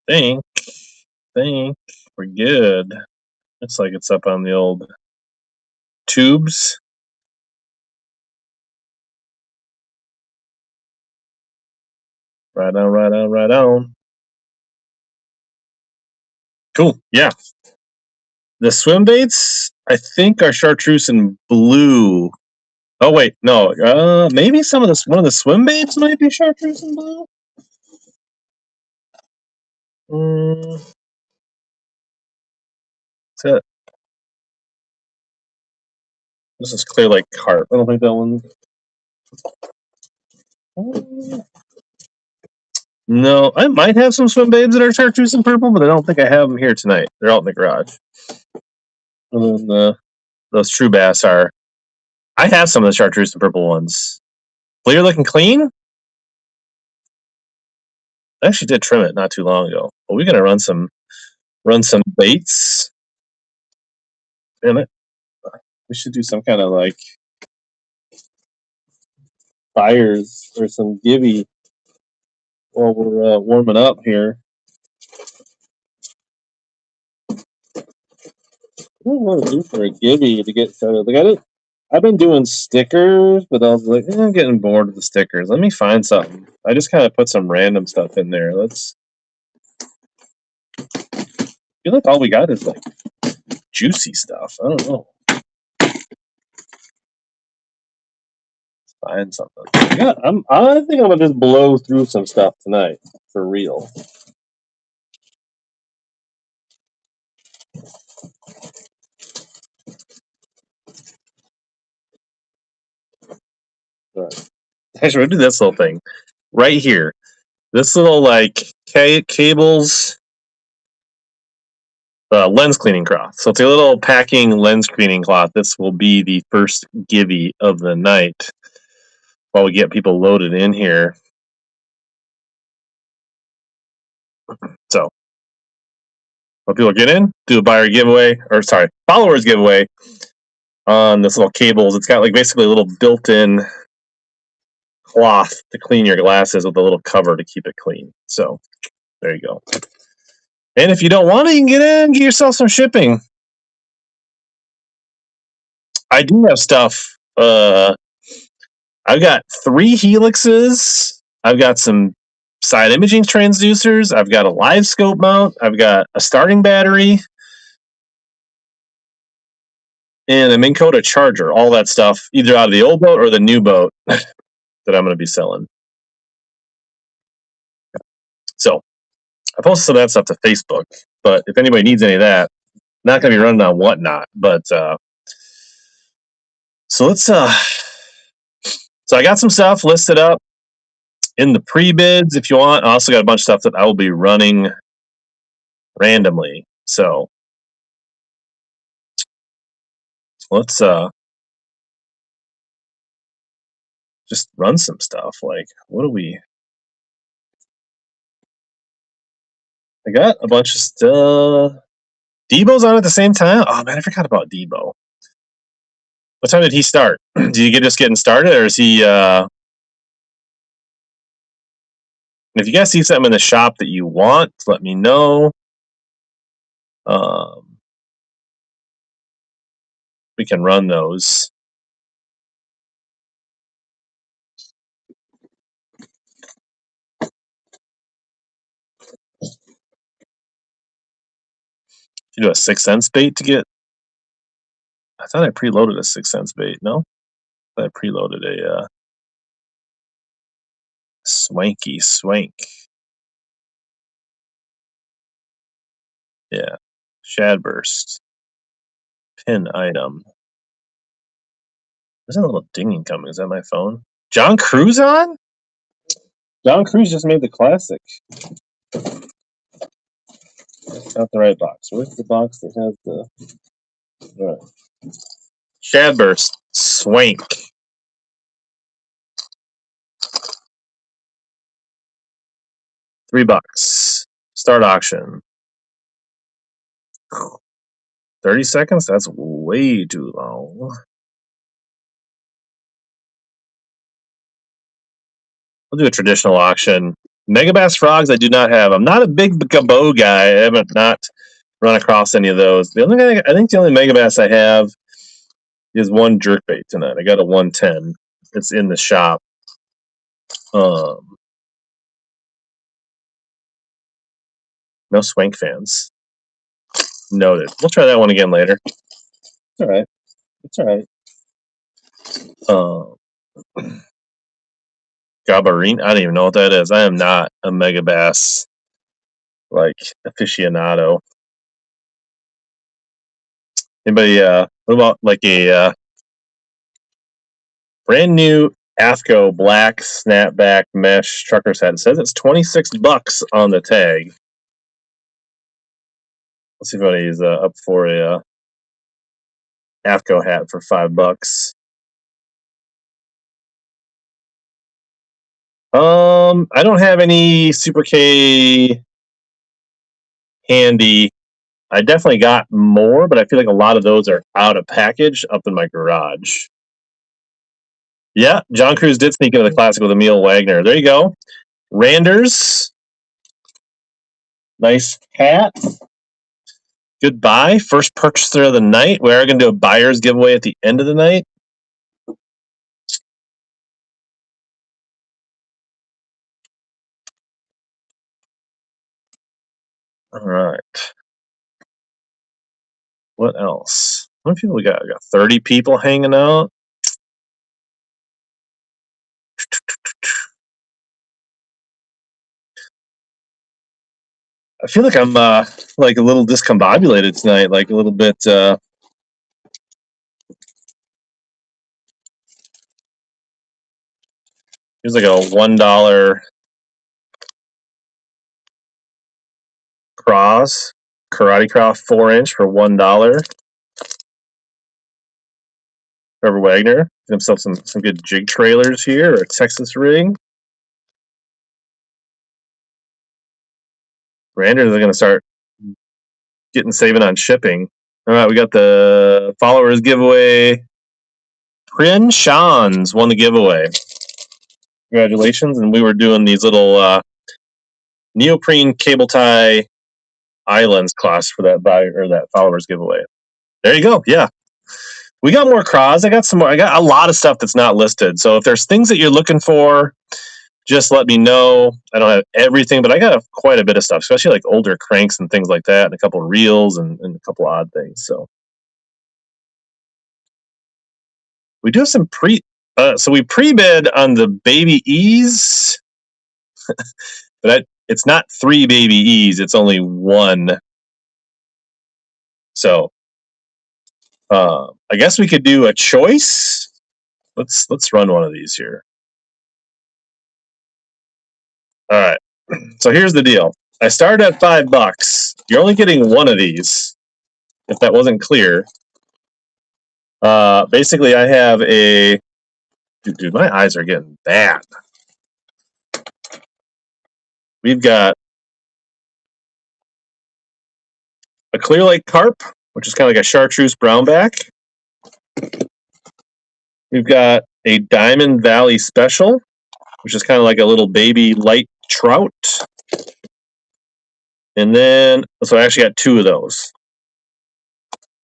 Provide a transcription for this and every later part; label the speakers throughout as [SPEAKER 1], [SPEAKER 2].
[SPEAKER 1] Think we're good. Looks like it's up on the old tubes. Right on, right on, right on. Cool. Yeah. The Swimbaits, I think, are chartreuse and blue. Oh wait, no. Maybe one of the Swimbaits might be chartreuse and blue. That's it. This is clear like carp. I don't think that one. No, I might have some Swimbaits that are chartreuse and purple, but I don't think I have them here tonight. They're out in the garage. And then those true bass are. I have some of the chartreuse and purple ones. Clear looking clean. I actually did trim it not too long ago. But we're gonna run some baits. Damn it. We should do some kind of like fires or some gibby while we're warming up here. What do I want to do for a gibby to get started? Like I've been doing stickers, but I was like, I'm getting bored of the stickers. Let me find something. I just kind of put some random stuff in there. I feel like all we got is like juicy stuff. I don't know. Find something. Yeah, I think I'm gonna just blow through some stuff tonight for real. Right. Actually, we'll do this little thing right here. This little like cables lens cleaning cloth. So it's a little packing lens cleaning cloth. This will be the first gibby of the night while we get people loaded in here. So when people get in, do a buyer giveaway, or sorry, followers giveaway on this little cables. It's got like basically a little built-in cloth to clean your glasses with a little cover to keep it clean. So there you go. And if you don't want it, you can get in, get yourself some shipping. I do have stuff. I've got 3 helixes. I've got some side imaging transducers. I've got a live scope mount. I've got a starting battery. And a Minn Kota charger. All that stuff, either out of the old boat or the new boat that I'm going to be selling. So I posted some of that stuff to Facebook. But if anybody needs any of that, not going to be running on Whatnot. But so let's. So I got some stuff listed up in the pre-bids if you want. I also got a bunch of stuff that I will be running randomly. So let's just run some stuff. Like, what do we? I got a bunch of stuff. Debo's on at the same time. Oh man, I forgot about Debo. What time did he start? Did you just getting started, or is he? If you guys see something in the shop that you want, let me know. We can run those. You do a 6 cents bait to get. I thought I preloaded a 6 cents bait. No, I preloaded a swanky swank. Yeah, shad burst. Pin item. There's a little dinging coming. Is that my phone? John Cruz on? John Cruz just made the classic. That's not the right box. Where's the box that has the? All right. Shadburst Swank. $3. Start auction. 30 seconds? That's way too long. We'll do a traditional auction. MegaBass frogs I do not have. I'm not a big gabo guy. I haven't not run across any of those. The only I think the only MegaBass I have is one jerkbait tonight. I got a 110. It's in the shop. No swank fans. Noted. We'll try that one again later. It's all right. It's all right. Gabarine. I don't even know what that is. I am not a MegaBass like aficionado. Anybody? What about like a brand new AFCO black snapback mesh trucker's hat? It says it's $26 on the tag. Let's see if anybody's up for a AFCO hat for $5. I don't have any Super K handy. I definitely got more, but I feel like a lot of those are out of package up in my garage. Yeah, John Cruz did sneak into the classic with Emil Wagner. There you go. Randers. Nice hat. Goodbye. First purchaser of the night. We are going to do a buyer's giveaway at the end of the night. All right. What else? How many people we got? We got 30 people hanging out. I feel like I'm like a little discombobulated tonight, like a little bit. Here's like a $1 cross, Karate Croft 4-inch for $1. Trevor Wagner, himself some good jig trailers here, or a Texas rig. Randers are going to start saving on shipping. All right, we got the followers giveaway. Prin Shans won the giveaway. Congratulations! And we were doing these little neoprene cable tie islands class for that buyer or that followers giveaway. There you go. Yeah, we got more craws. I got some more. I got a lot of stuff that's not listed. So if there's things that you're looking for, just let me know. I don't have everything, but I got quite a bit of stuff, especially like older cranks and things like that, and a couple of reels and a couple of odd things. So we do have some so we pre-bid on the Baby E's, but it's not 3 Baby E's. It's only 1. So I guess we could do a choice. Let's run one of these here. All right. So here's the deal. I started at $5. You're only getting one of these. If that wasn't clear. Basically, I have a. Dude, my eyes are getting bad. We've got a Clear Lake carp, which is kind of like a chartreuse brownback. We've got a Diamond Valley Special, which is kind of like a little baby light trout. And then, so I actually got 2 of those.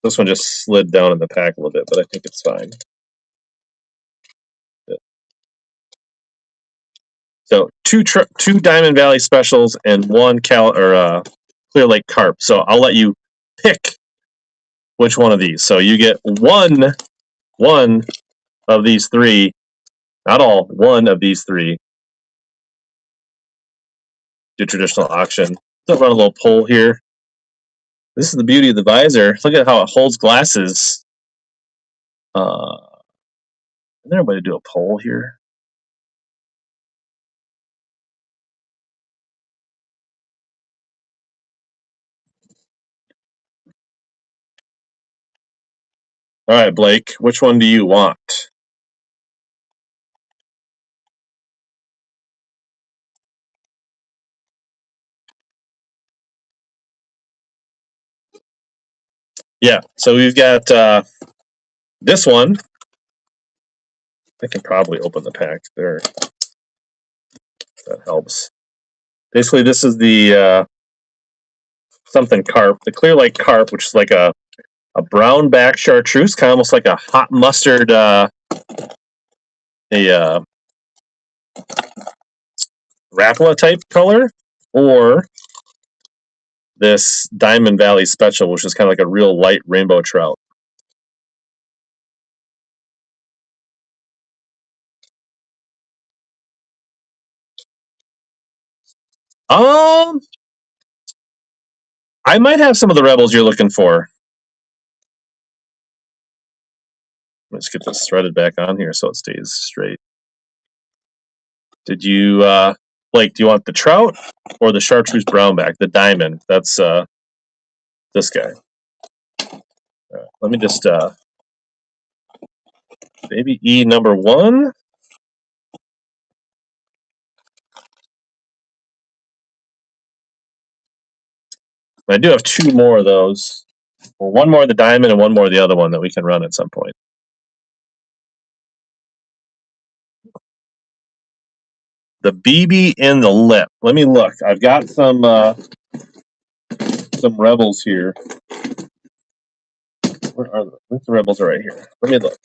[SPEAKER 1] This one just slid down in the pack a little bit, but I think it's fine. So 2 Diamond Valley Specials and 1 Clear Lake carp. So I'll let you pick which one of these. So you get one of these 3, not all, 1 of these 3. Do traditional auction. Let's run a little poll here. This is the beauty of the visor. Look at how it holds glasses. Is there a way to do a poll here? All right, Blake, which one do you want? Yeah, so we've got this one. I can probably open the pack there. That helps. Basically, this is the something carp, the clear lake carp, which is like a brown back chartreuse, kind of almost like a hot mustard, Rapala type color, or this Diamond Valley Special, which is kind of like a real light rainbow trout. I might have some of the Rebels you're looking for. Let's get this threaded back on here so it stays straight. Did you Blake, do you want the trout or the chartreuse brownback, the diamond? That's this guy. Let me just maybe E number 1. I do have 2 more of those. Well, 1 more of the diamond and 1 more of the other one that we can run at some point. The BB in the lip. Let me look. I've got some Rebels here. Where are the Rebels? Are right here. Let me look.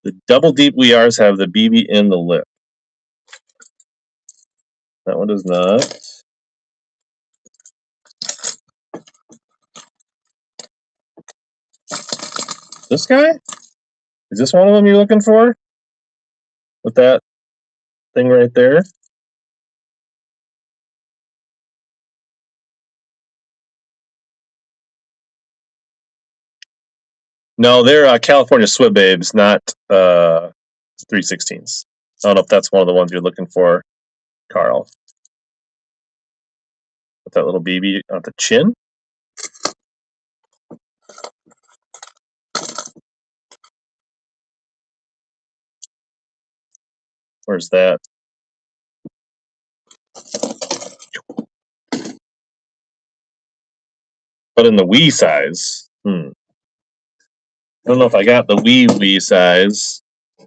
[SPEAKER 1] The double deep wears have the BB in the lip. That one does not. This guy? Is this one of them you're looking for? With that thing right there? No, they're California Swimbait, not 3/16s. I don't know if that's one of the ones you're looking for, Carl. With that little BB on the chin. Where's that? But in the wee size. I don't know if I got the wee size. I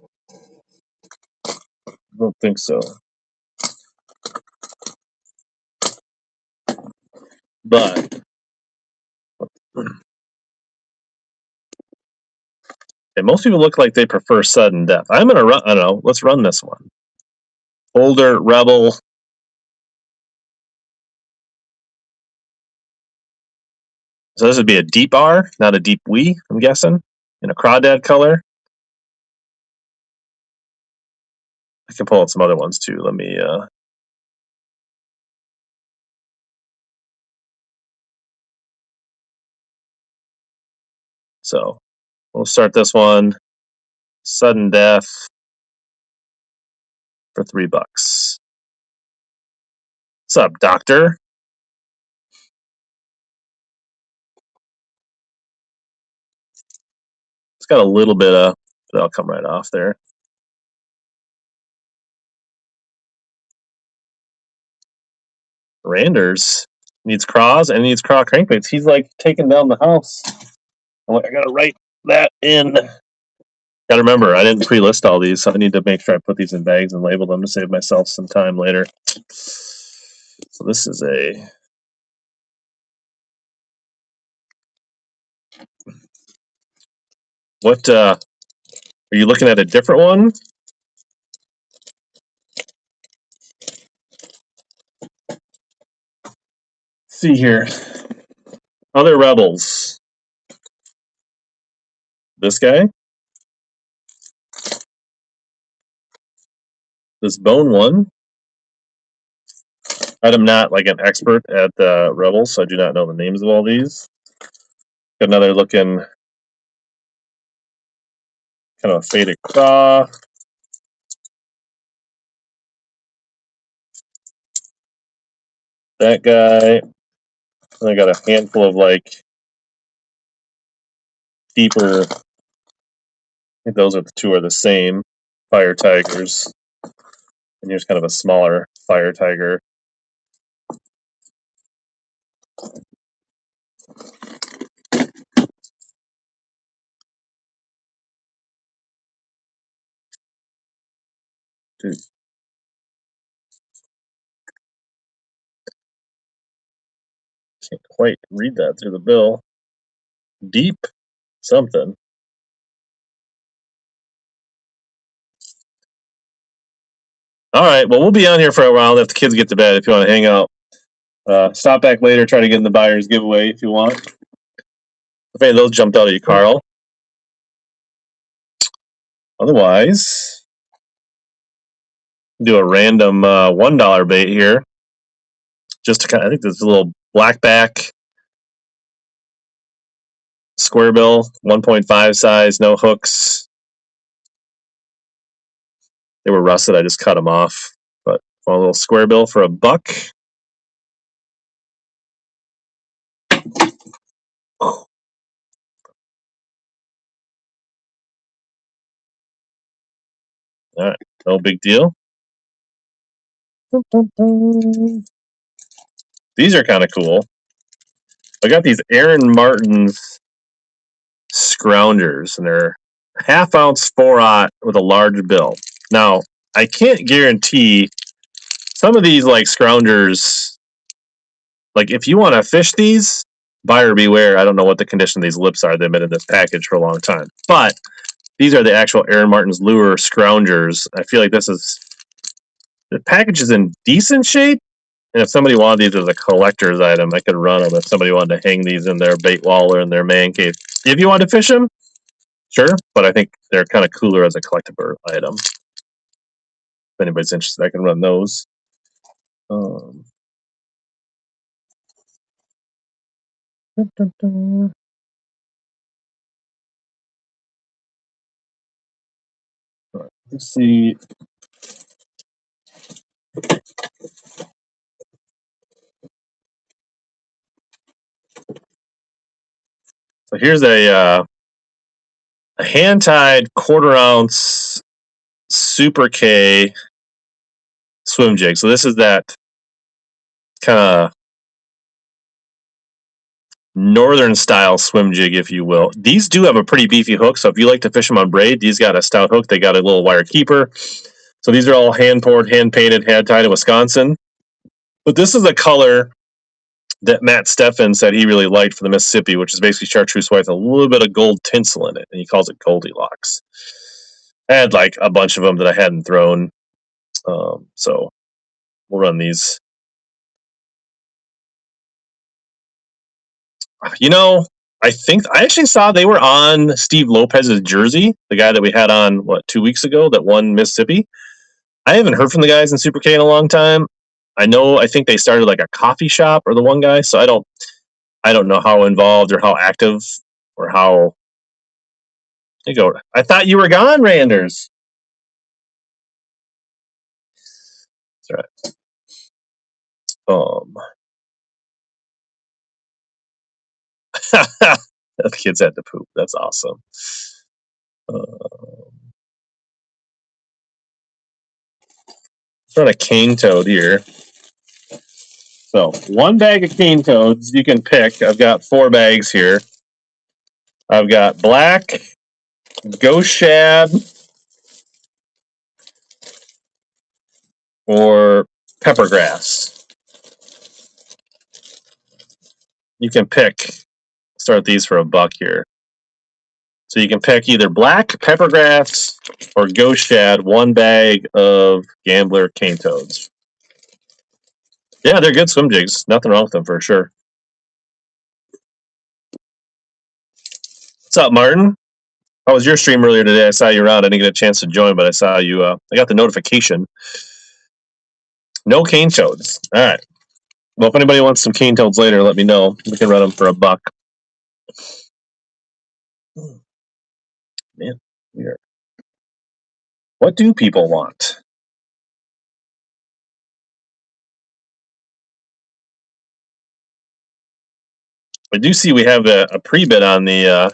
[SPEAKER 1] don't think so. But and most people look like they prefer sudden death. I'm gonna run. I don't know. Let's run this one. Older Rebel. So this would be a deep R, not a deep wee. I'm guessing in a crawdad color. I can pull out some other ones too. Let me. So we'll start this one. Sudden death for $3. What's up, Doctor? It's got a little bit of. That'll come right off there. Randers needs craws and needs craw crankbaits. He's like taking down the house. I gotta write that in. Gotta remember, I didn't pre-list all these, so I need to make sure I put these in bags and label them to save myself some time later. So this is a. What are you looking at? A different one? Let's see here. Other Rebels. This guy. This bone one. I'm not like an expert at the Rebels, so I do not know the names of all these. Got another looking kind of a faded craw. That guy. And I got a handful of like deeper. I think those are the 2 are the same. Fire tigers. And here's kind of a smaller fire tiger. Dude. Can't quite read that through the bill. Deep something. All right, well, we'll be on here for a while. Let the kids get to bed if you want to hang out. Stop back later, try to get in the buyer's giveaway if you want. If any of those jumped out at you, Carl. Otherwise, do a random $1 bait here. Just to kind of, I think this is a little blackback square bill, 1.5 size, no hooks. They were rusted, I just cut them off. But a little square bill for $1. Oh. All right, no big deal. These are kind of cool. I got these Aaron Martin's scroungers, and they're 1/2 ounce 4/0 with a large bill. Now, I can't guarantee some of these like scroungers. Like if you want to fish these, buyer beware. I don't know what the condition of these lips are. They've been in this package for a long time, but these are the actual Aaron Martin's lure scroungers. I feel like the package is in decent shape. And if somebody wanted these as a collector's item, I could run them if somebody wanted to hang these in their bait wall or in their man cave. If you want to fish them, sure, but I think they're kind of cooler as a collectible item. If anybody's interested, I can run those. Let's see. So here's a hand-tied 1/4 ounce Super K swim jig. So this is that kind of northern style swim jig, if you will. These do have a pretty beefy hook, so if you like to fish them on braid, these got a stout hook. They got a little wire keeper. So these are all hand poured, hand painted, hand tied in Wisconsin. But this is a color that Matt Steffen said he really liked for the Mississippi, which is basically chartreuse white with a little bit of gold tinsel in it, and he calls it Goldilocks. I had like a bunch of them that I hadn't thrown, so we'll run these. You know, I think I actually saw they were on Steve Lopez's jersey, the guy that we had on 2 weeks ago that won Mississippi. I haven't heard from the guys in Super K in a long time. I think they started like a coffee shop, or the one guy, so I don't know how involved or how active or how. You go. I thought you were gone, Randers. That's right. The kids had to poop. That's awesome. Trying a cane toad here. So 1 bag of cane toads you can pick. I've got 4 bags here. I've got black, ghost shad, or peppergrass. You can pick. Start these for $1 here. So you can pick either black, peppergrass, or ghost shad. 1 bag of Gambler cane toads. Yeah, they're good swim jigs. Nothing wrong with them for sure. What's up, Martin? How was your stream earlier today? I saw you around. I didn't get a chance to join, but I saw you. I got the notification. No cane toads. All right. Well, if anybody wants some cane toads later, let me know. We can run them for $1. Man, weird. What do people want? I do see we have a pre-bid on the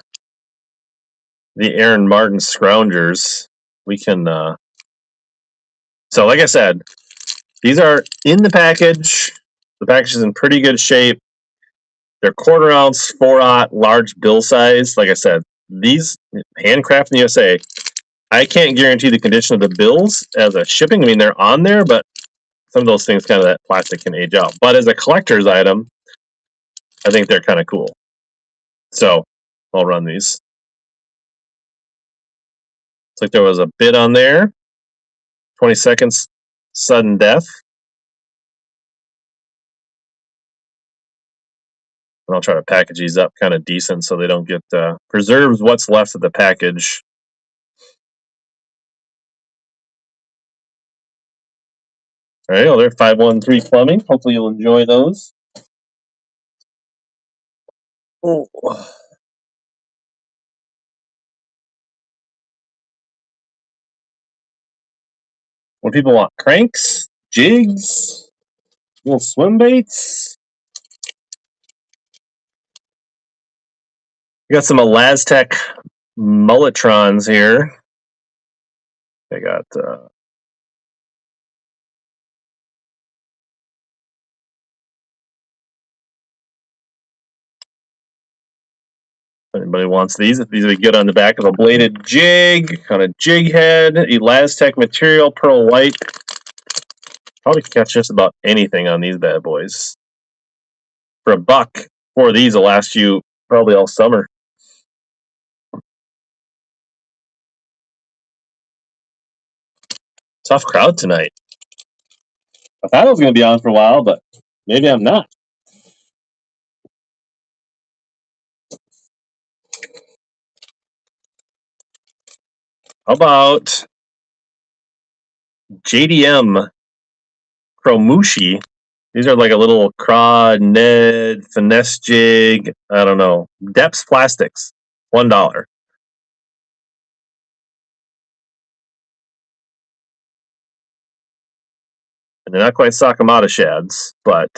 [SPEAKER 1] Aaron Martin scroungers. We can. So, like I said, these are in the package. The package is in pretty good shape. They're 1/4 ounce, 4/0 large bill size. Like I said, these handcrafted in the USA. I can't guarantee the condition of the bills as a shipping. I mean, they're on there, but some of those things, kind of that plastic, can age out. But as a collector's item, I think they're kind of cool. So I'll run these. Looks like there was a bid on there. 20 seconds, sudden death. And I'll try to package these up kind of decent so they don't get preserves what's left of the package. All right, well, they're 513 plumbing. Hopefully you'll enjoy those. Oh. What people want? Cranks, jigs, little swimbaits. We got some Elastec Mulletrons here. I got anybody wants these? These would be good on the back of a bladed jig, on a jig head, Elastec material, pearl white. Probably catch just about anything on these bad boys. For $1, 4 of these will last you probably all summer. Tough crowd tonight. I thought I was going to be on for a while, but maybe I'm not. How about JDM Chromushi? These are like a little crawd, Ned, finesse jig. I don't know. Depths Plastics, $1. And they're not quite Sakamata shads, but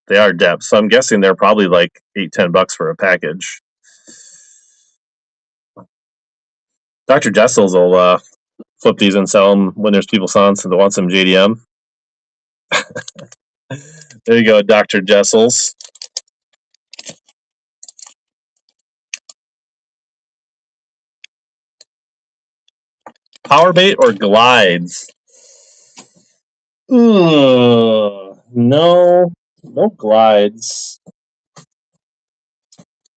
[SPEAKER 1] they are depths. So I'm guessing they're probably like $8-10 for a package. Dr. Jessels will flip these and sell them when there's people selling that want some JDM. There you go, Dr. Jessels. Power bait or glides? No glides. I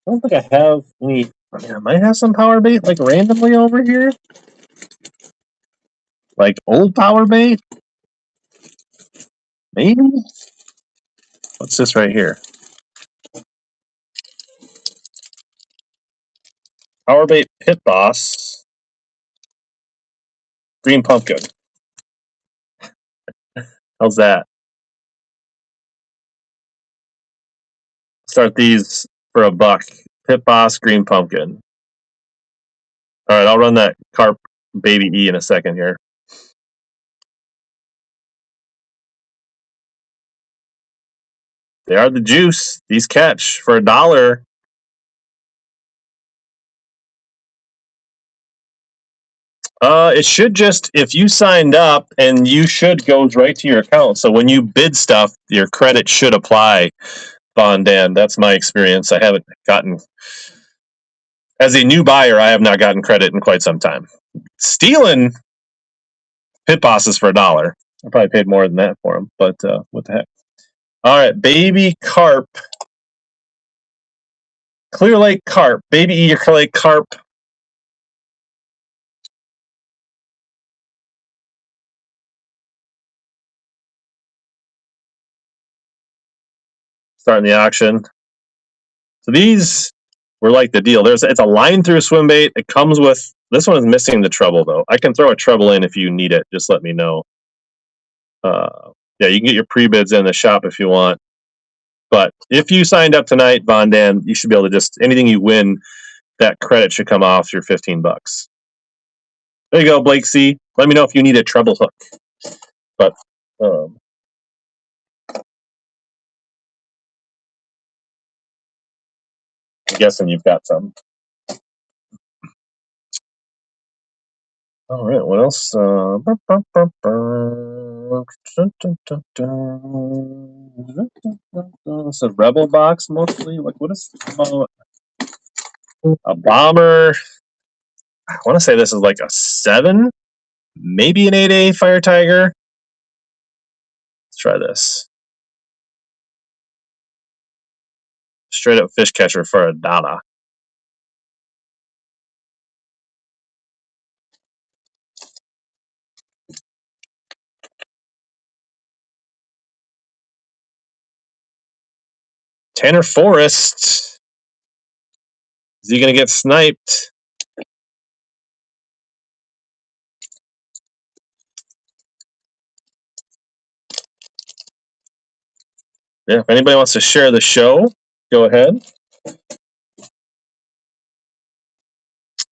[SPEAKER 1] don't think I have any. I might have some power bait like randomly over here. Like old power bait? Maybe? What's this right here? Power bait Pit Boss. Green pumpkin. How's that? Start these for $1. Pit Boss Green Pumpkin. All right, I'll run that Carp Baby E in a second here. They are the juice. These catch for $1. It should just, if you signed up, and you should goes right to your account. So when you bid stuff, your credit should apply, Von Dan. That's my experience. I haven't gotten, as a new buyer, I have not gotten credit in quite some time. Stealing pit bosses for $1. I probably paid more than that for them, but what the heck. All right, baby carp. Clear Lake carp. Baby E, your Clear Lake carp. Starting the auction. So these were like the deal. It's a line through swim bait. It comes with, this one is missing the treble though. I can throw a treble in if you need it. Just let me know. Yeah, you can get your pre-bids in the shop if you want. But if you signed up tonight, Von Dan, you should be able to just, anything you win, that credit should come off your $15. There you go, Blake C. Let me know if you need a treble hook. But I'm guessing you've got some. All right, what else? It's a Rebel box mostly. Like, what is a bomber? I want to say this is like a 7, maybe an 8A Fire Tiger. Let's try this. Straight up fish catcher for $1. Tanner Forrest. Is he going to get sniped? Yeah, if anybody wants to share the show, go ahead.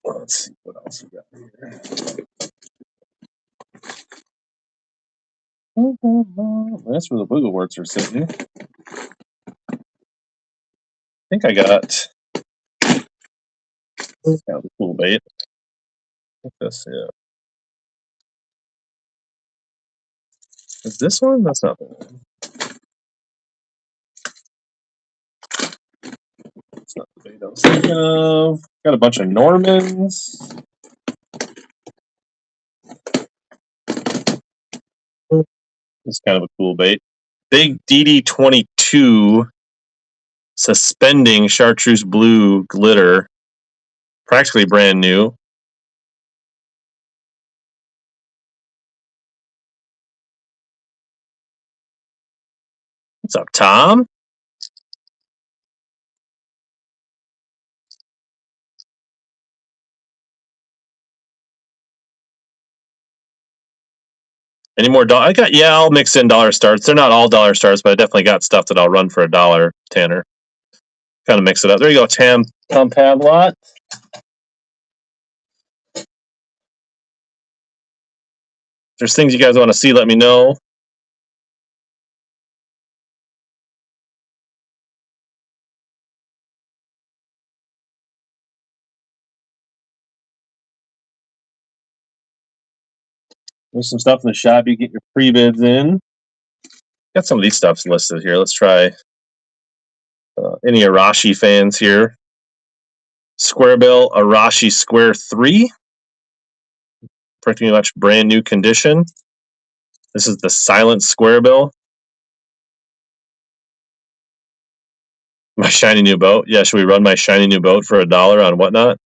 [SPEAKER 1] Let's see what else we got here. That's where the boogle warts are sitting. I think I got the cool bait. This, yeah. Is this one? That's not the one. That's not the bait I was thinking of. Got a bunch of Normans. It's kind of a cool bait. Big DD22 suspending chartreuse blue glitter. Practically brand new. What's up, Tom? Any more dollar? I'll mix in dollar stars. They're not all dollar stars, but I definitely got stuff that I'll run for $1, Tanner. Kind of mix it up. There you go, Tom Pavlot. If there's things you guys want to see, let me know. There's some stuff in the shop. You get your pre-bids in. Got some of these stuffs listed here. Let's try any Arashi fans here. Square Bill Arashi Square 3. Pretty much brand new condition. This is the silent square bill. My shiny new boat. Yeah, should we run my shiny new boat for $1 on Whatnot?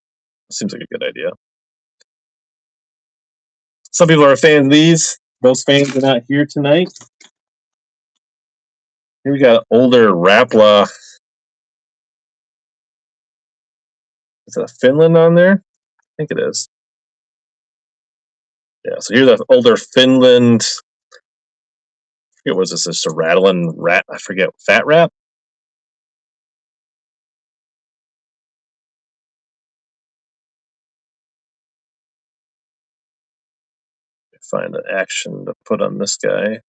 [SPEAKER 1] Seems like a good idea. Some people are fans of these. Those fans are not here tonight. Here we got older Rapala. Is it a Finland on there? I think it is. Yeah, so here's an older Finland. I forget, was this just a rattling rat? I forget, fat wrap? Find an action to put on this guy.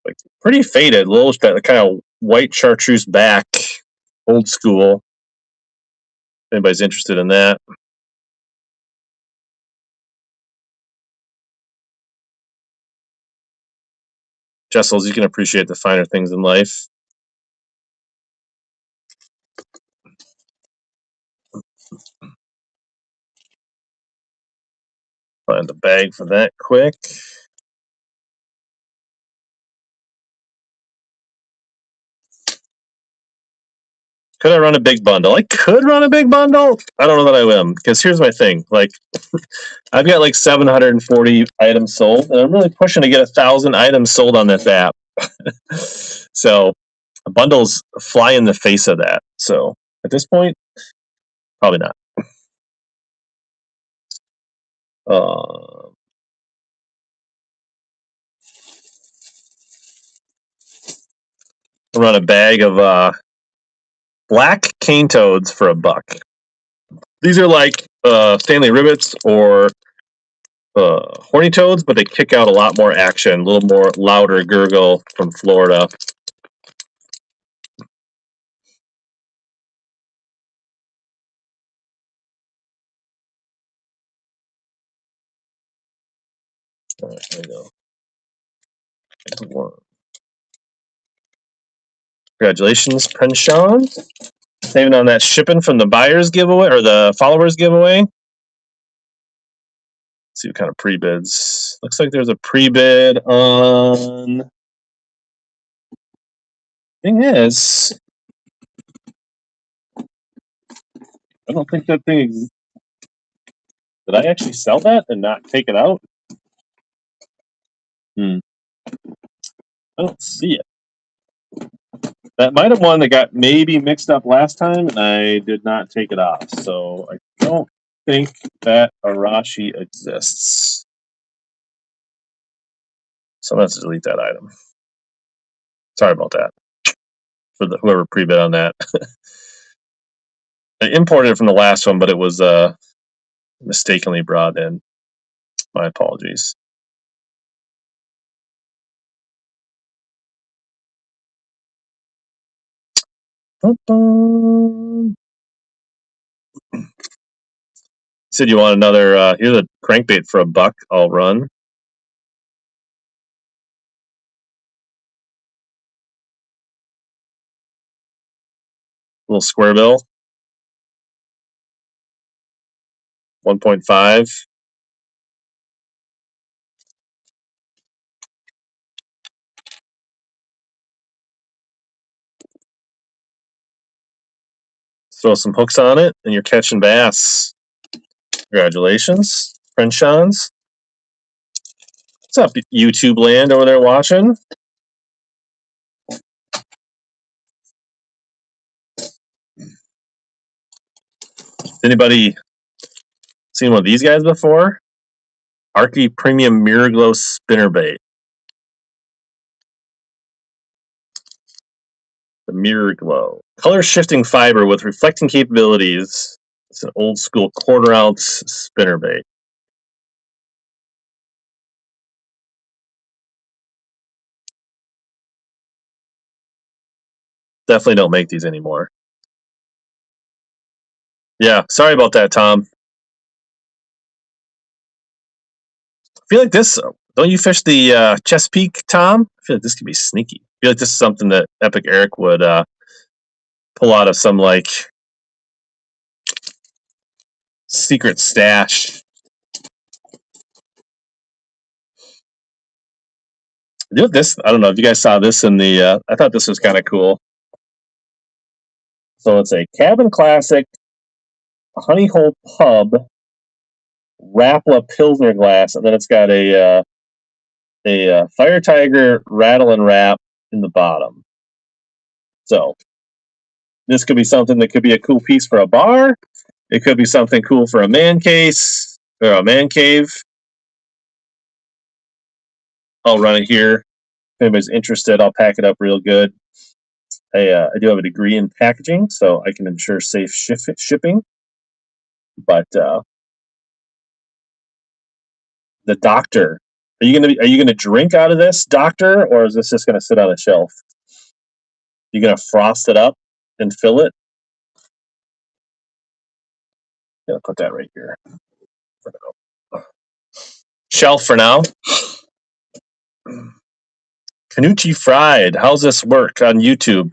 [SPEAKER 1] Like pretty faded, little kind of white chartreuse back, old school. If anybody's interested in that. Jessels, you can appreciate the finer things in life. Find the bag for that quick. Could I run a big bundle? I could run a big bundle. I don't know that I will, because here's my thing. Like, I've got like 740 items sold, and I'm really pushing to get 1,000 items sold on this app. So, bundles fly in the face of that. So, at this point, probably not. I'll run a bag of black cane toads for $1. These are like Stanley Ribbits or horny toads, but they kick out a lot more action, a little more louder gurgle from Florida. There you go. Congratulations, Prenshawn. Saving on that shipping from the buyers giveaway or the followers giveaway. see what kind of pre-bids. Looks like there's a pre-bid on. Thing is, I don't think that thing exists. Did I actually sell that and not take it out? I don't see it. That might have one that got maybe mixed up last time, and I did not take it off. So I don't think that Arashi exists. So let's delete that item. Sorry about that. For whoever pre-bid on that. I imported it from the last one, but it was mistakenly brought in. My apologies. You said you want another, here's a crankbait for $1. I'll run. Little square bill. 1.5. Throw some hooks on it, and you're catching bass. Congratulations, Frenchons. What's up, YouTube land over there watching? Anybody seen one of these guys before? Arky Premium Mirror Glow Spinnerbait. The Mirror Glow. Color shifting fiber with reflecting capabilities. It's an old school 1/4 ounce spinnerbait. Definitely don't make these anymore. Yeah, sorry about that, Tom. I feel like this. Don't you fish the Chesapeake, Tom? I feel like this could be sneaky. I feel like this is something that Epic Eric would pull out of some like secret stash. This, I don't know if you guys saw this in the. I thought this was kind of cool. So it's a Cabin Classic Honey Hole Pub Rapala Pilsner glass, and then it's got a Fire Tiger Rattle and Wrap in the bottom. So this could be something that could be a cool piece for a bar. It could be something cool for a man case or a man cave. I'll run it here. If anybody's interested, I'll pack it up real good. I do have a degree in packaging, so I can ensure safe shipping. But the Doctor, are you gonna drink out of this, Doctor, or is this just gonna sit on a shelf? You gonna frost it up and fill it? I'm gonna put that right here. For now. Shelf for now. Canucci Fried. How's this work on YouTube?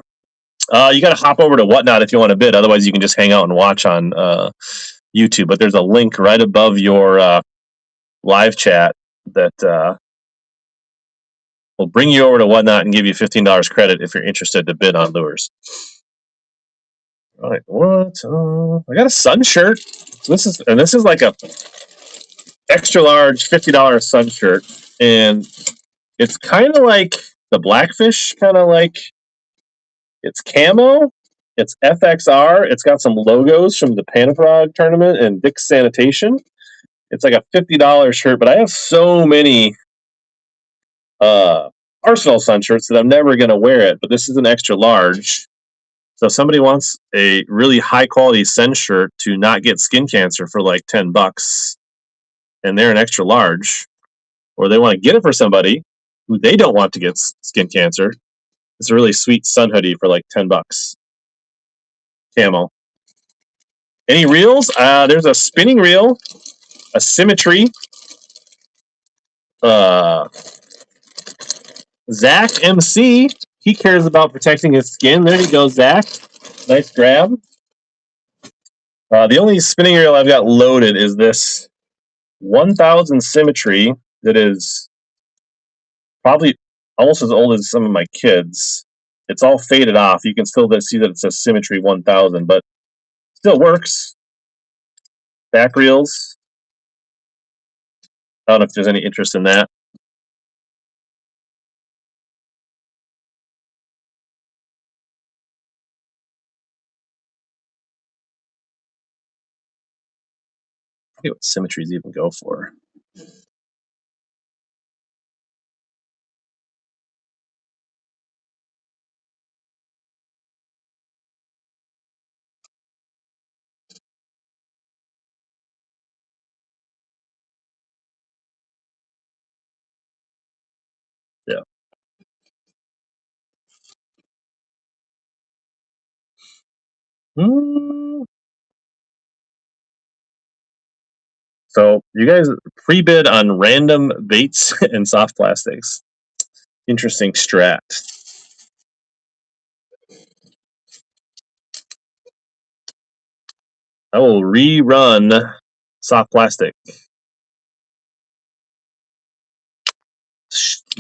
[SPEAKER 1] You got to hop over to Whatnot if you want to bid. Otherwise, you can just hang out and watch on YouTube. But there's a link right above your live chat that will bring you over to Whatnot and give you $15 credit if you're interested to bid on lures. All right, what? I got a sun shirt. This is like a extra large $50 sun shirt, and it's kind of like the Blackfish, kind of like it's camo. It's FXR. It's got some logos from the Panaprog tournament and Dick's Sanitation. It's like a $50 shirt, but I have so many Arsenal sun shirts that I'm never going to wear it. But this is an extra large. So if somebody wants a really high quality sun shirt to not get skin cancer for like $10, and they're an extra large, or they want to get it for somebody who they don't want to get skin cancer, it's a really sweet sun hoodie for like $10. Camo. Any reels? There's a spinning reel, a symmetry. Zach MC, he cares about protecting his skin. There you go, Zach. Nice grab. The only spinning reel I've got loaded is this 1000 symmetry that is probably almost as old as some of my kids. It's all faded off. You can still see that it says symmetry 1000, but still works. Back reels. I don't know if there's any interest in that. I forget what symmetries even go for. Yeah. So you guys pre-bid on random baits and soft plastics. Interesting strat. I will rerun soft plastic.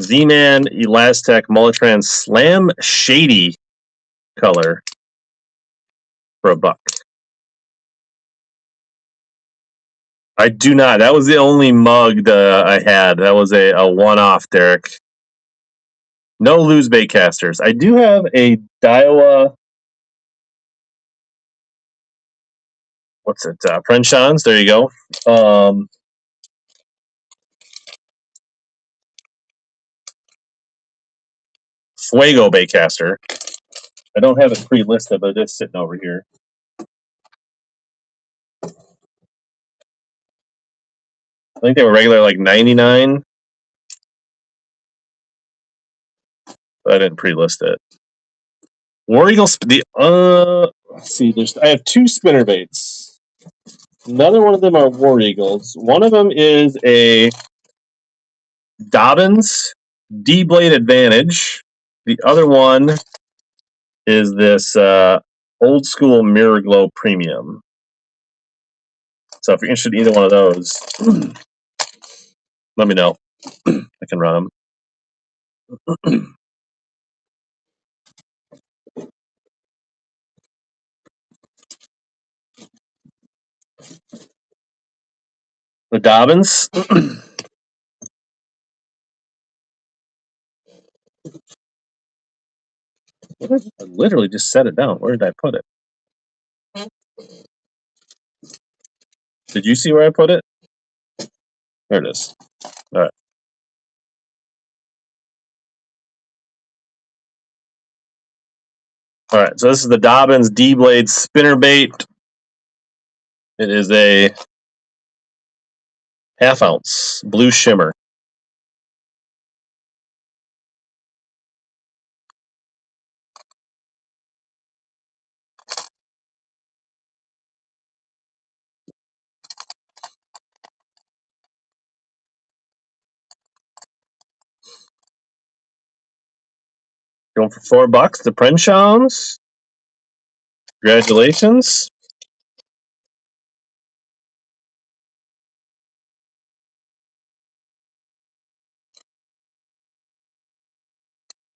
[SPEAKER 1] Z-Man Elastec Mullitrans Slam Shady color for $1. I do not. That was the only mug I had. That was a one-off, Derek. No lose bait casters. I do have a Daiwa. What's it? Prenshans. There you go. Fuego baitcaster. I don't have it pre-listed, but it is sitting over here. I think they were regular like 99. But I didn't pre-list it. War Eagle. Let's see. I have 2 spinnerbaits. Another one of them are War Eagles. One of them is a Dobbins D-Blade Advantage. The other one is this old school Mirror Glow Premium. So if you're interested in either one of those, let me know. I can run them. The Dobbins. I literally just set it down. Where did I put it? Did you see where I put it? There it is. All right. All right. So this is the Dobbins D-Blade Spinnerbait. It is a 1/2 ounce blue shimmer. Going for $4. The Prenshans. Congratulations.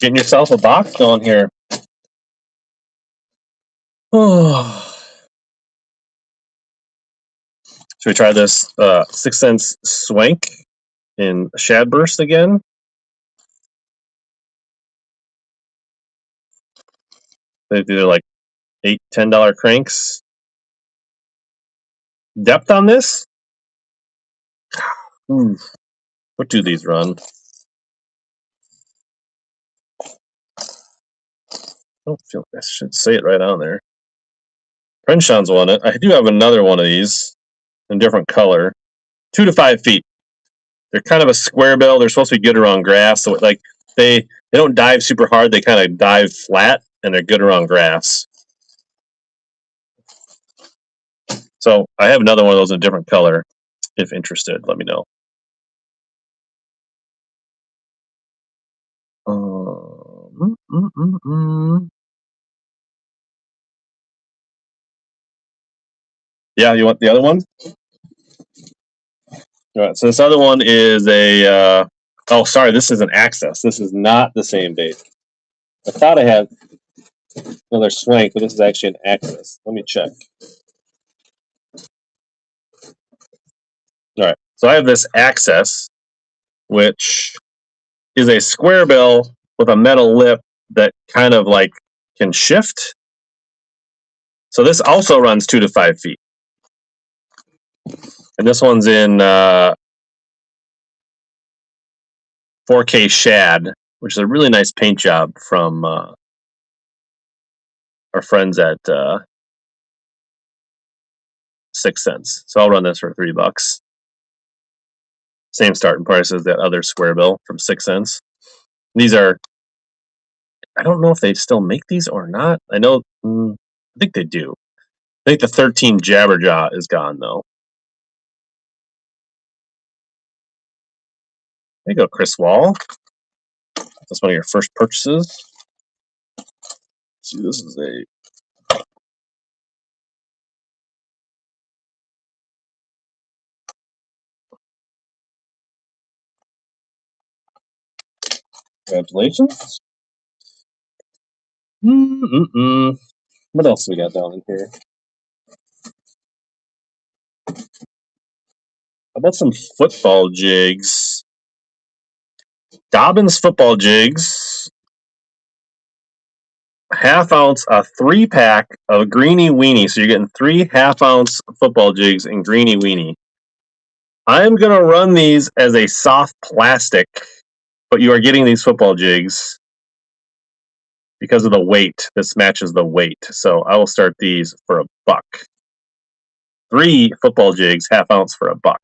[SPEAKER 1] Getting yourself a box going here. Oh. Should we try this 6 cents swank in Shadburst again? They do like $8, $10 cranks. Depth on this? What do these run? I don't feel like I should say it right on there. Prenshans won it. I do have another one of these in a different color. 2 to 5 feet. They're kind of a square bill. They're supposed to be good around grass. So like they don't dive super hard. They kind of dive flat, and they're good around grass. So I have another one of those in a different color. If interested, let me know. Yeah, you want the other one? All right, so this other one is a. Oh, sorry, this is an Access. This is not the same bait. I thought I had another Swank, but this is actually an Access. Let me check. All right, so I have this Access, which is a square bill with a metal lip that kind of like can shift. So this also runs 2 to 5 feet. And this one's in 4K shad, which is a really nice paint job from our friends at 6 cents. So I'll run this for $3. Same starting price as that other square bill from 6 cents. These are, I don't know if they still make these or not. I know, I think they do. I think the 13 Jabberjaw is gone though. There you go, Chris Wall. That's one of your first purchases. See, this is a congratulations. What else we got down in here? How about some football jigs? Dobbins football jigs. Half ounce, a 3-pack of Greeny Weenie. So you're getting 3 half-ounce football jigs in Greeny Weenie. I'm going to run these as a soft plastic, but you are getting these football jigs because of the weight. This matches the weight. So I will start these for $1. 3 football jigs, half ounce for $1.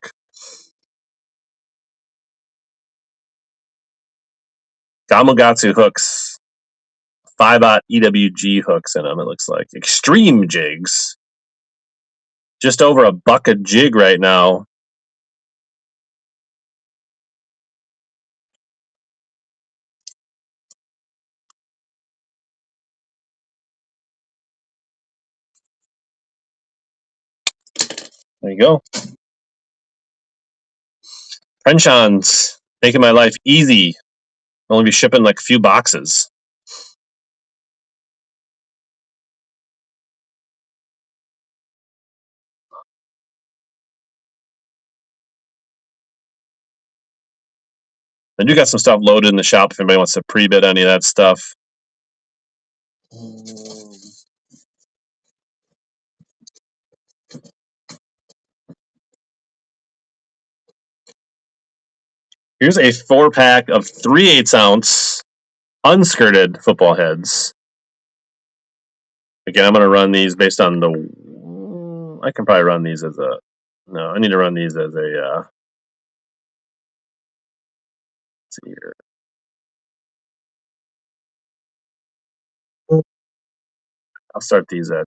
[SPEAKER 1] Gamogatsu hooks. 5/0 EWG hooks in them, it looks like. Extreme jigs. Just over $1 a jig right now. There you go. Frenchons, making my life easy. I'll only be shipping like a few boxes. I do got some stuff loaded in the shop if anybody wants to pre-bid any of that stuff. Here's a 4-pack of 3/8 ounce unskirted football heads. Again, I'm going to run these based on the. I can probably run these as a. No, I need to run these as a. Let's see here. I'll start these at.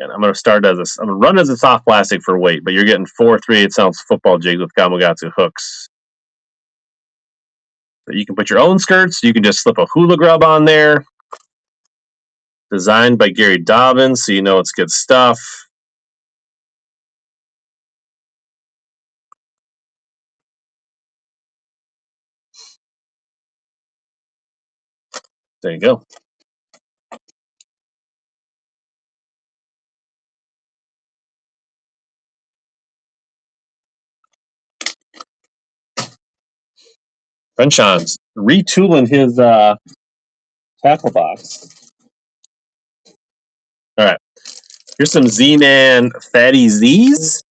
[SPEAKER 1] Again, I'm going to start as a. I'm going to run as a soft plastic for weight, but you're getting 4 3/8 ounce football jigs with Gamogatsu hooks. So you can put your own skirts. You can just slip a hula grub on there. Designed by Gary Dobbins, so you know it's good stuff. There you go. Frenchon's retooling his tackle box. All right. Here's some Z-Man Fatty Z's.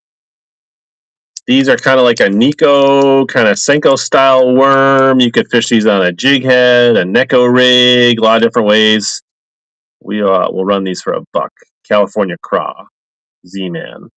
[SPEAKER 1] These are kind of like a Nico, kind of Senko style worm. You could fish these on a jig head, a Neko rig, a lot of different ways. We'll run these for $1. California Craw, Z-Man.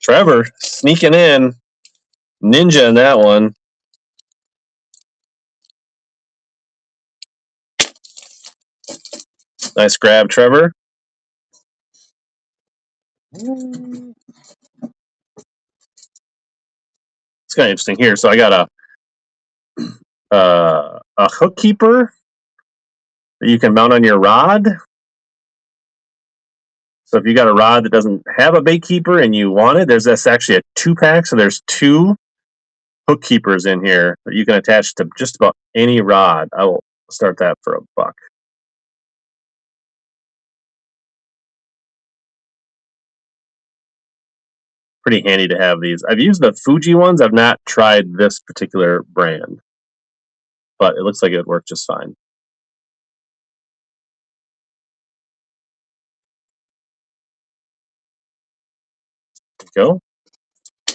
[SPEAKER 1] Trevor sneaking in. Ninja in that one. Nice grab, Trevor. It's kind of interesting here. So I got a hook keeper that you can mount on your rod. So if you got a rod that doesn't have a bait keeper and you want it, that's actually a 2-pack. So there's 2 hook keepers in here that you can attach to just about any rod. I will start that for $1. Pretty handy to have these. I've used the Fuji ones. I've not tried this particular brand, but it looks like it would work just fine. There we go.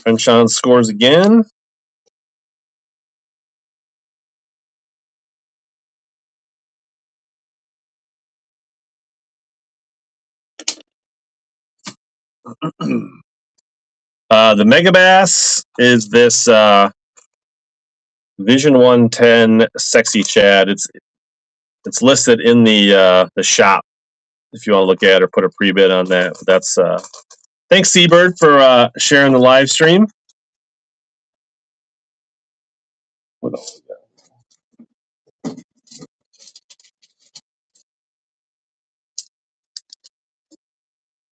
[SPEAKER 1] And Sean scores again. The MegaBass is this Vision 110 Sexy Shad. It's listed in the shop if you want to look at it or put a pre-bid on that. That's thanks Seabird for sharing the live stream. What else?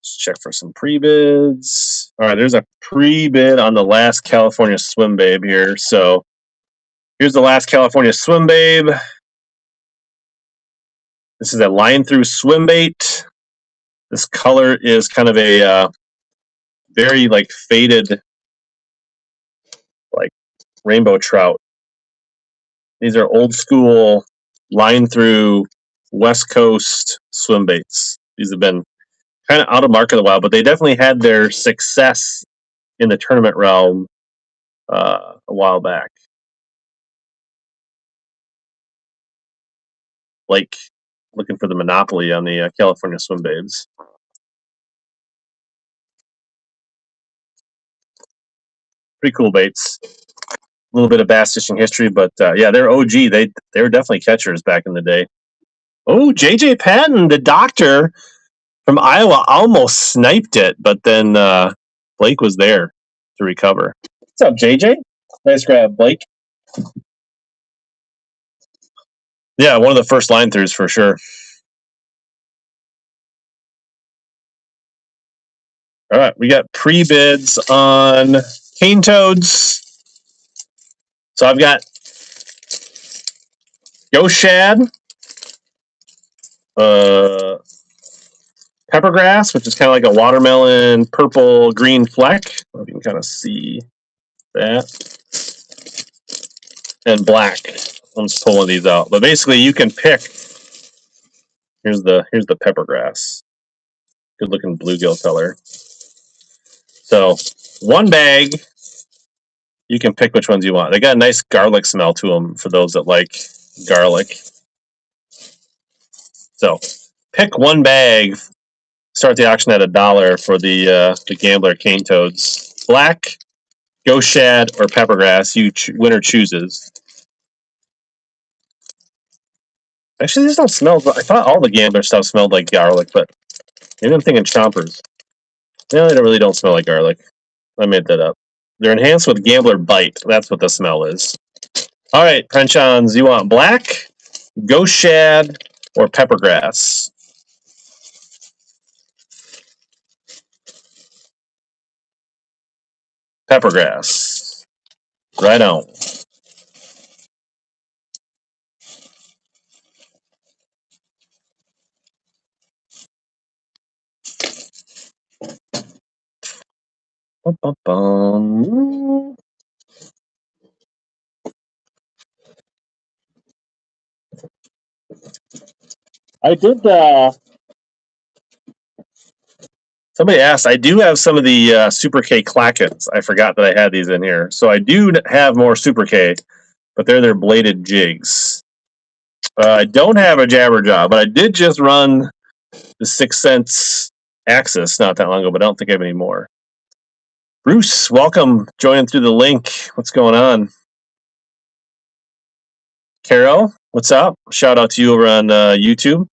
[SPEAKER 1] Let's check for some pre-bids. All right, there's a pre-bid on the last California Swim Babe here. So here's the last California Swim Babe. This is a line through Swimbait. This color is kind of a very like faded, like rainbow trout. These are old school line through West Coast swim baits. These have been kind of out of market a while, but they definitely had their success in the tournament realm a while back. Like looking for the monopoly on the California swim babes. Pretty cool baits. A little bit of bass fishing history, but yeah, they're OG. They were definitely catchers back in the day. Oh, JJ Patton, the doctor from Iowa, almost sniped it, but then Blake was there to recover. What's up, JJ? Nice grab, Blake. Yeah, one of the first line throughs for sure. All right, we got pre-bids on cane toads. So I've got Ghost Shad, Peppergrass, which is kind of like a watermelon, purple, green fleck. I hope you can kind of see that. And black. I'm just pulling these out. But basically you can pick. Here's the Peppergrass. Good looking bluegill color. So 1 bag, you can pick which ones you want. They got a nice garlic smell to them for those that like garlic. So pick 1 bag. Start the auction at $1 for the Gambler cane toads. Black, Ghost Shad, or Peppergrass. Winner chooses. Actually, these don't smell. I thought all the Gambler stuff smelled like garlic, but maybe I'm thinking chompers. No, they really don't smell like garlic. I made that up. They're enhanced with Gambler Bite. That's what the smell is. All right, Penchons, you want black, Ghost Shad, or Peppergrass? Peppergrass. Right on. Bum. I did. Somebody asked. I do have some of the Super K clackets. I forgot that I had these in here, so I do have more Super K, but they're their bladed jigs. I don't have a Jabberjaw, but I did just run the 6 Cents Axis not that long ago, but I don't think I have any more. Bruce, welcome. Joining through the link. What's going on? Carol, what's up? Shout out to you over on YouTube.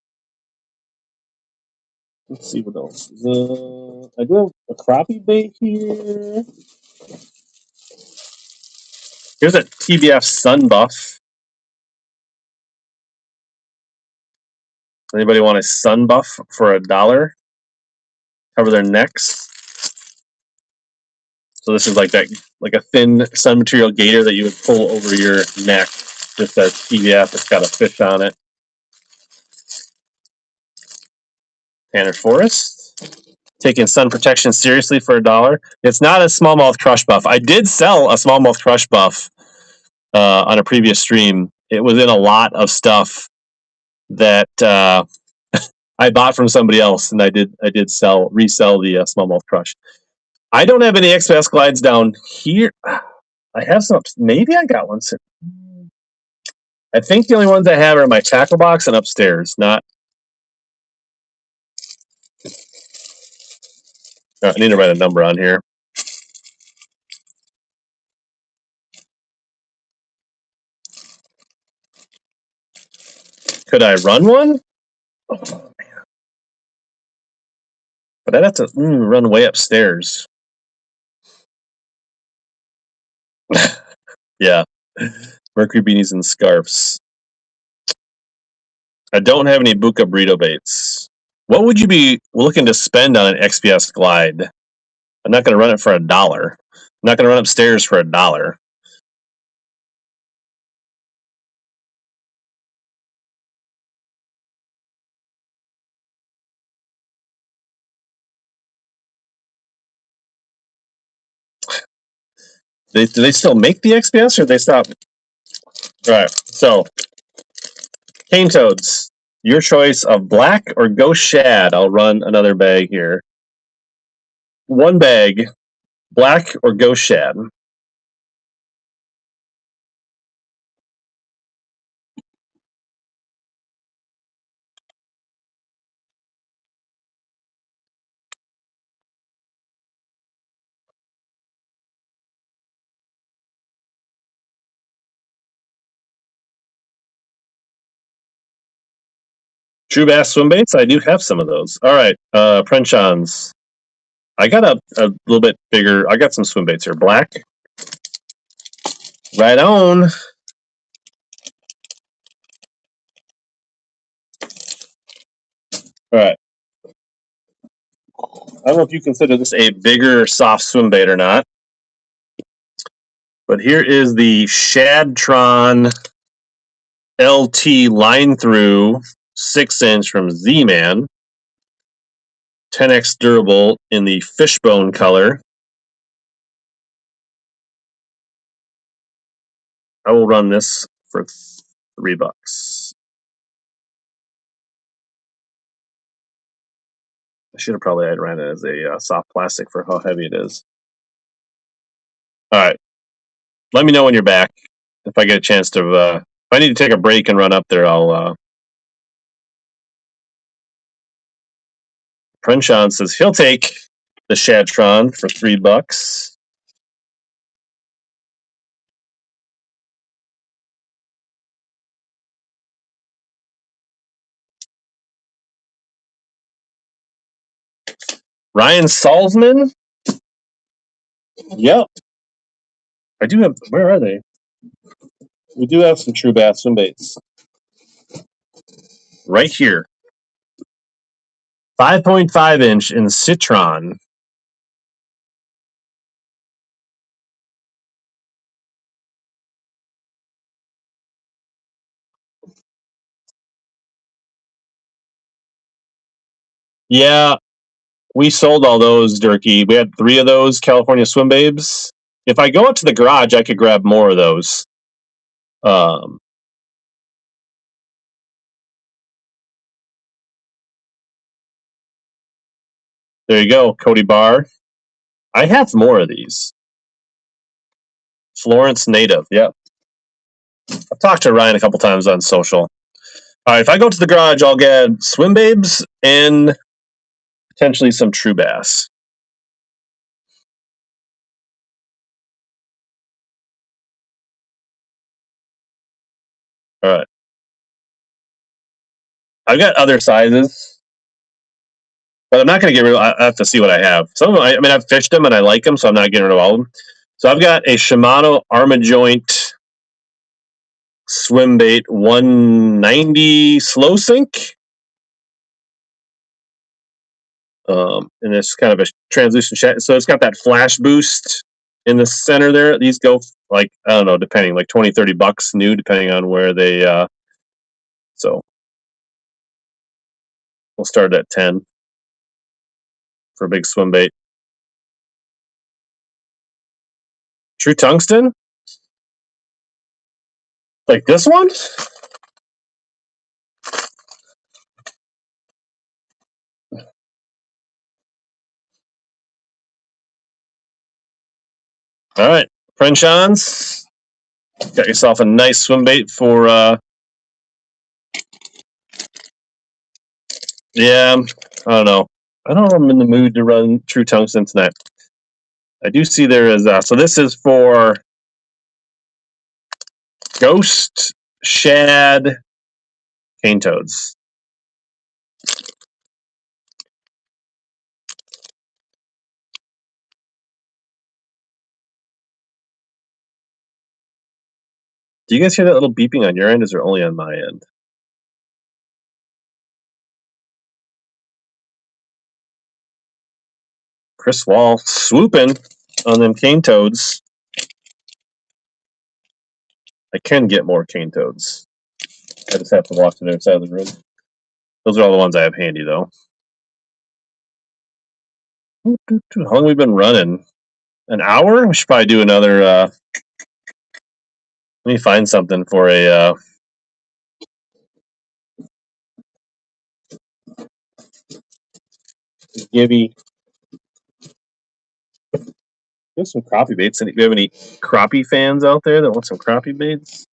[SPEAKER 1] Let's see what else. I do have a crappie bait here. Here's a TBF Sun Buff. Anybody want a sun buff for $1? Cover their necks. So this is like that, like a thin sun material gator that you would pull over your neck. Just that TBF. It's got a fish on it. Tanner Forest. Taking sun protection seriously for $1. It's not a smallmouth crush buff. I did sell a smallmouth crush buff on a previous stream. It was in a lot of stuff that I bought from somebody else, and I did resell the smallmouth crush. I don't have any XPS glides down here. I have some. Maybe I got one. I think the only ones I have are in my tackle box and upstairs. Not. I need to write a number on here. Could I run one? Oh, man. But I'd have to run way upstairs. Yeah. Mercury beanies and scarves. I don't have any Buka burrito baits. What would you be looking to spend on an XPS glide? I'm not going to run it for $1. I'm not going to run upstairs for $1. Do they still make the XPS or they stop? All right. So, cane toads. Your choice of black or ghost shad. I'll run another bag here. One bag, black or ghost shad. True bass swim baits. I do have some of those. All right. Prenchons. I got a little bit bigger. I got some swim baits here. Black. Right on. All right. I don't know if you consider this a bigger soft swim bait or not. But here is the Shadtron LT line through 6-inch from Z-Man. 10x durable in the fishbone color. I will run this for $3. I should have probably ran it as a soft plastic for how heavy it is. All right. Let me know when you're back. If I get a chance to, if I need to take a break and run up there, I'll. Prenchon says he'll take the Shadtron for $3. Ryan Salzman. Yep. I do have. Where are they? We do have some true bass swim baits. Right here. 5.5-inch in Citron. Yeah, we sold all those, Durkee. We had 3 of those California Swim Babes. If I go up to the garage, I could grab more of those. There you go, Cody Barr. I have more of these. Florence native, yep. I've talked to Ryan a couple times on social. All right, if I go to the garage, I'll get Swim Babes and potentially some true bass. All right. I've got other sizes. But I'm not going to get rid of. I have to see what I have. Some of them, I mean, I've fished them and I like them, so I'm not getting rid of all of them. So I've got a Shimano Armajoint Swimbait 190 slow sink. And it's kind of a translucent shad. So it's got that flash boost in the center there. These go like, I don't know, depending, like $20-$30 new, depending on where they, so we'll start at 10 for a big swim bait. True tungsten? Like this one? All right, Frenchons, got yourself a nice swim bait for, yeah, I don't know. I don't know if I'm in the mood to run true tungsten tonight. I do see there is, so this is for ghost shad cane toads. Do you guys hear that little beeping on your end? Is it only on my end? Chris Wall swooping on them cane toads. I can get more cane toads. I just have to walk to the other side of the room. Those are all the ones I have handy, though. How long have we been running? An hour? We should probably do another. Let me find something for a Gibby. There's some crappie baits. Do you have any crappie fans out there that want some crappie baits?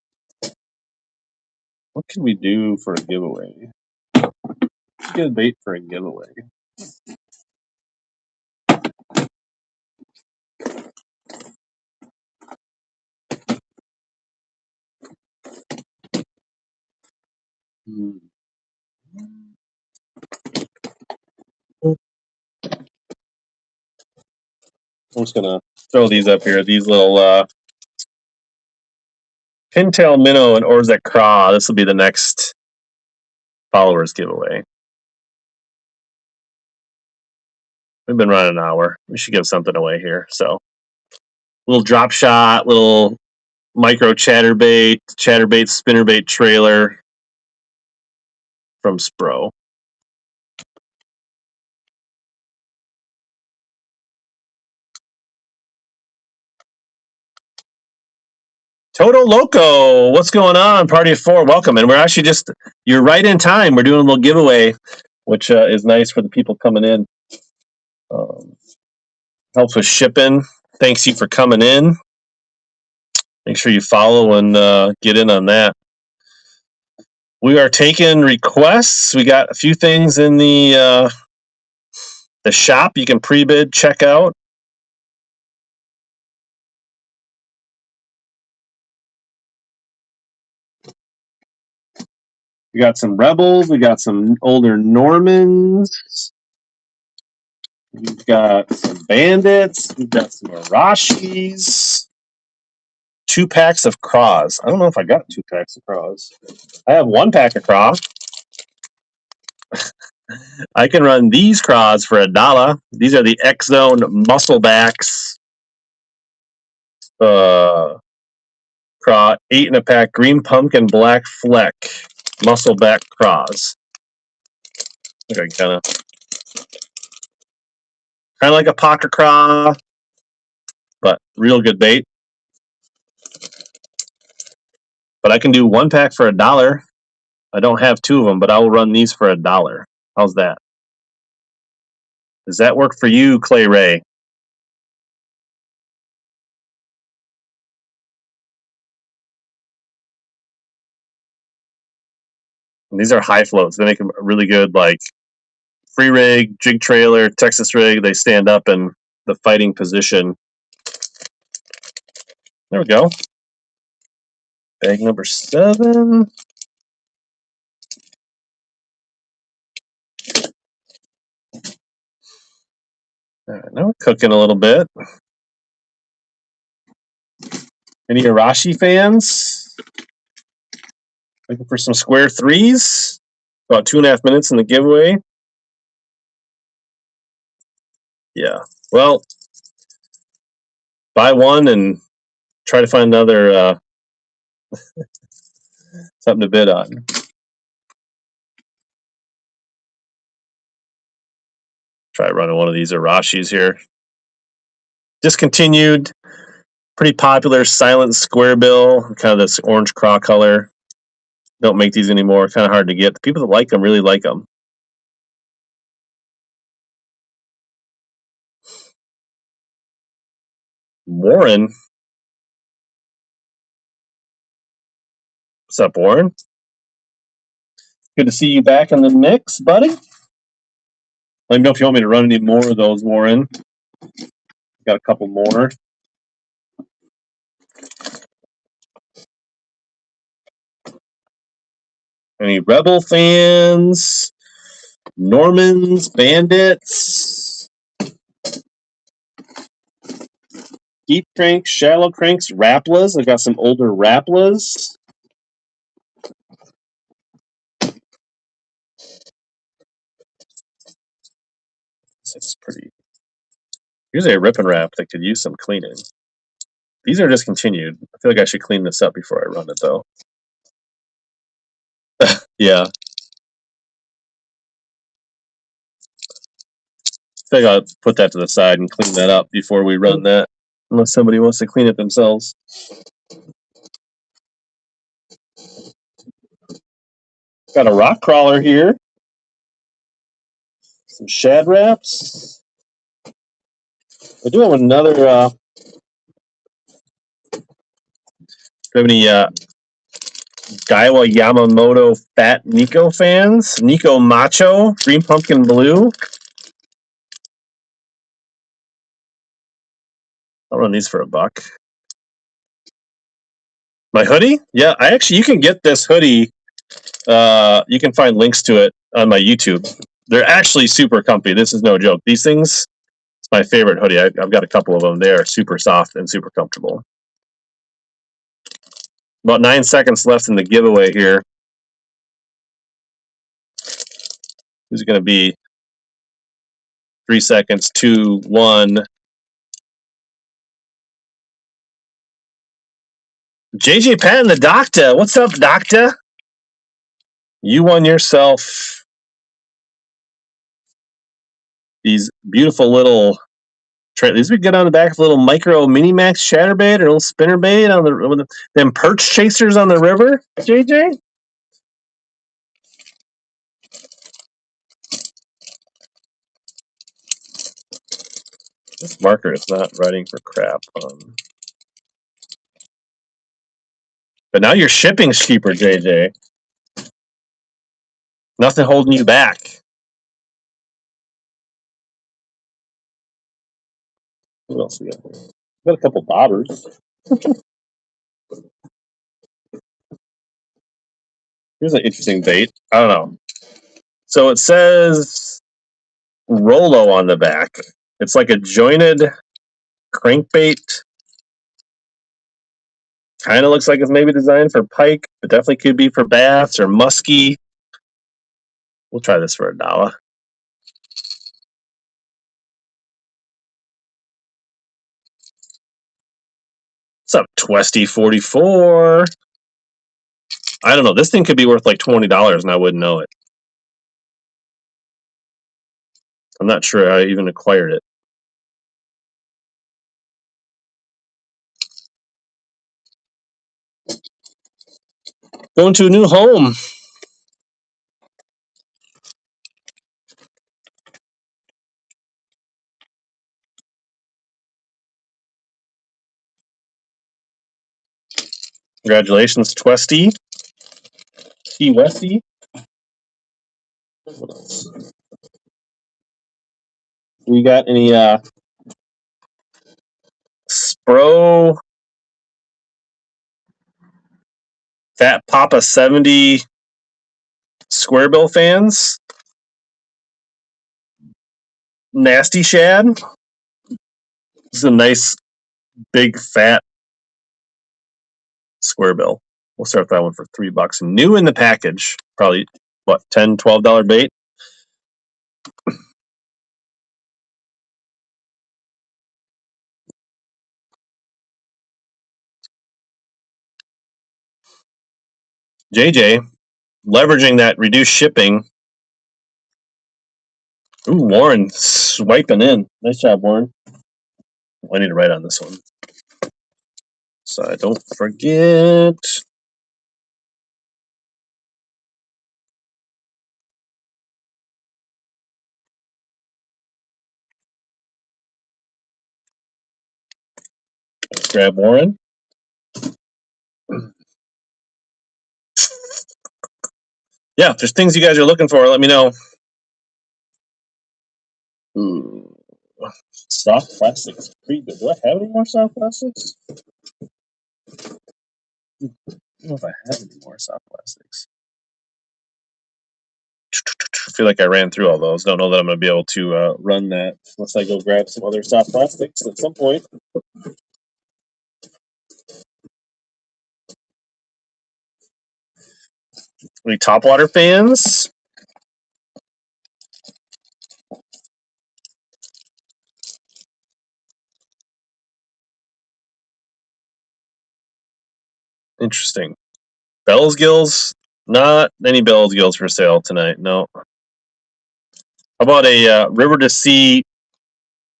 [SPEAKER 1] What can we do for a giveaway? Let's get a bait for a giveaway. I'm just gonna throw these up here. These little pintail minnow and Orzek craw. This will be the next followers giveaway. We've been running an hour. We should give something away here. So, little drop shot, little micro chatterbait spinnerbait trailer from Spro. Toto Loco, what's going on? Party of 4, welcome. And we're actually you're right in time. We're doing a little giveaway, which is nice for the people coming in. Helps with shipping. Thanks you for coming in. Make sure you follow and get in on that. We are taking requests. We got a few things in the shop you can pre-bid, check out. We got some Rebels. We got some older Normans. We've got some Bandits. We've got some Arashis. 2 packs of craws. I don't know if I got 2 packs of craws. I have 1 pack of craw. I can run these craws for $1. These are the X-Zone Musclebacks. Craw 8 in a pack. Green pumpkin, black fleck. Muscleback craws. Okay, kind of like a pocket craw, but real good bait. But I can do 1 pack for $1. I don't have 2 of them, but I will run these for $1. How's that? Does that work for you, Clay Ray? And these are high floats. They make them really good, like free rig, jig trailer, Texas rig. They stand up in the fighting position. There we go. Bag number 7. All right, now we're cooking a little bit. Any Arashi fans? Looking for some square threes? About 2.5 minutes in the giveaway. Yeah. Well, buy one and try to find another something to bid on. Try running one of these Arashis here. Discontinued. Pretty popular silent square bill, kind of this orange craw color. Don't make these anymore. Kind of hard to get. The people that like them really like them. Warren. What's up, Warren? Good to see you back in the mix, buddy. Let me know if you want me to run any more of those, Warren. Got a couple more. Any Rebel fans? Normans, bandits, deep cranks, shallow cranks, Raplas. I got some older Raplas. This is pretty. Usually a rip and wrap that could use some cleaning. These are discontinued. I feel like I should clean this up before I run it, though. Yeah. I think I'll put that to the side and clean that up before we run that, unless somebody wants to clean it themselves. Got a rock crawler here. Some shad wraps. I do have another. Do you have any Daiwa Yamamoto Fat Nico fans? Nico Macho, Green Pumpkin Blue. I'll run these for $1. My hoodie? Yeah, you can get this hoodie. You can find links to it on my YouTube. They're actually super comfy. This is no joke. These things, it's my favorite hoodie. I've got a couple of them. They are super soft and super comfortable. About 9 seconds left in the giveaway here. Who's going to be 3 seconds, 2, 1. JJ Patton, the doctor. What's up, doctor? You won yourself these beautiful little. These would get on the back of a little micro mini max chatterbait or a little spinnerbait on the them perch chasers on the river. JJ. This marker is not writing for crap. But now your shipping's cheaper, JJ. Nothing holding you back. What else we got here? Got a couple bobbers. Here's an interesting bait. I don't know. So it says Rolo on the back. It's like a jointed crankbait. Kind of looks like it's maybe designed for pike, but definitely could be for bass or muskie. We'll try this for $1. What's up, Twesty44? I don't know. This thing could be worth like $20 and I wouldn't know it. I'm not sure I even acquired it. Going to a new home. Congratulations, Twesty. T Westy. What else? We got any Spro Fat Papa 70 Square Bill fans? nasty shad. This is a nice, big, fat square bill. We'll start that one for $3. New in the package. Probably, what, $10, $12 bait? JJ, leveraging that reduced shipping. Ooh, Warren swiping in. Nice job, Warren. I need to write on this one, so I don't forget. Let's grab Warren. Yeah, if there's things you guys are looking for, let me know. Ooh, soft plastics. Do I have any more soft plastics? I don't know if I have any more soft plastics. I feel like I ran through all those. Don't know that I'm going to be able to run that unless I go grab some other soft plastics at some point. Any topwater fans? Interesting. Bell's gills? Not any Bell's gills for sale tonight. No. How about a River to Sea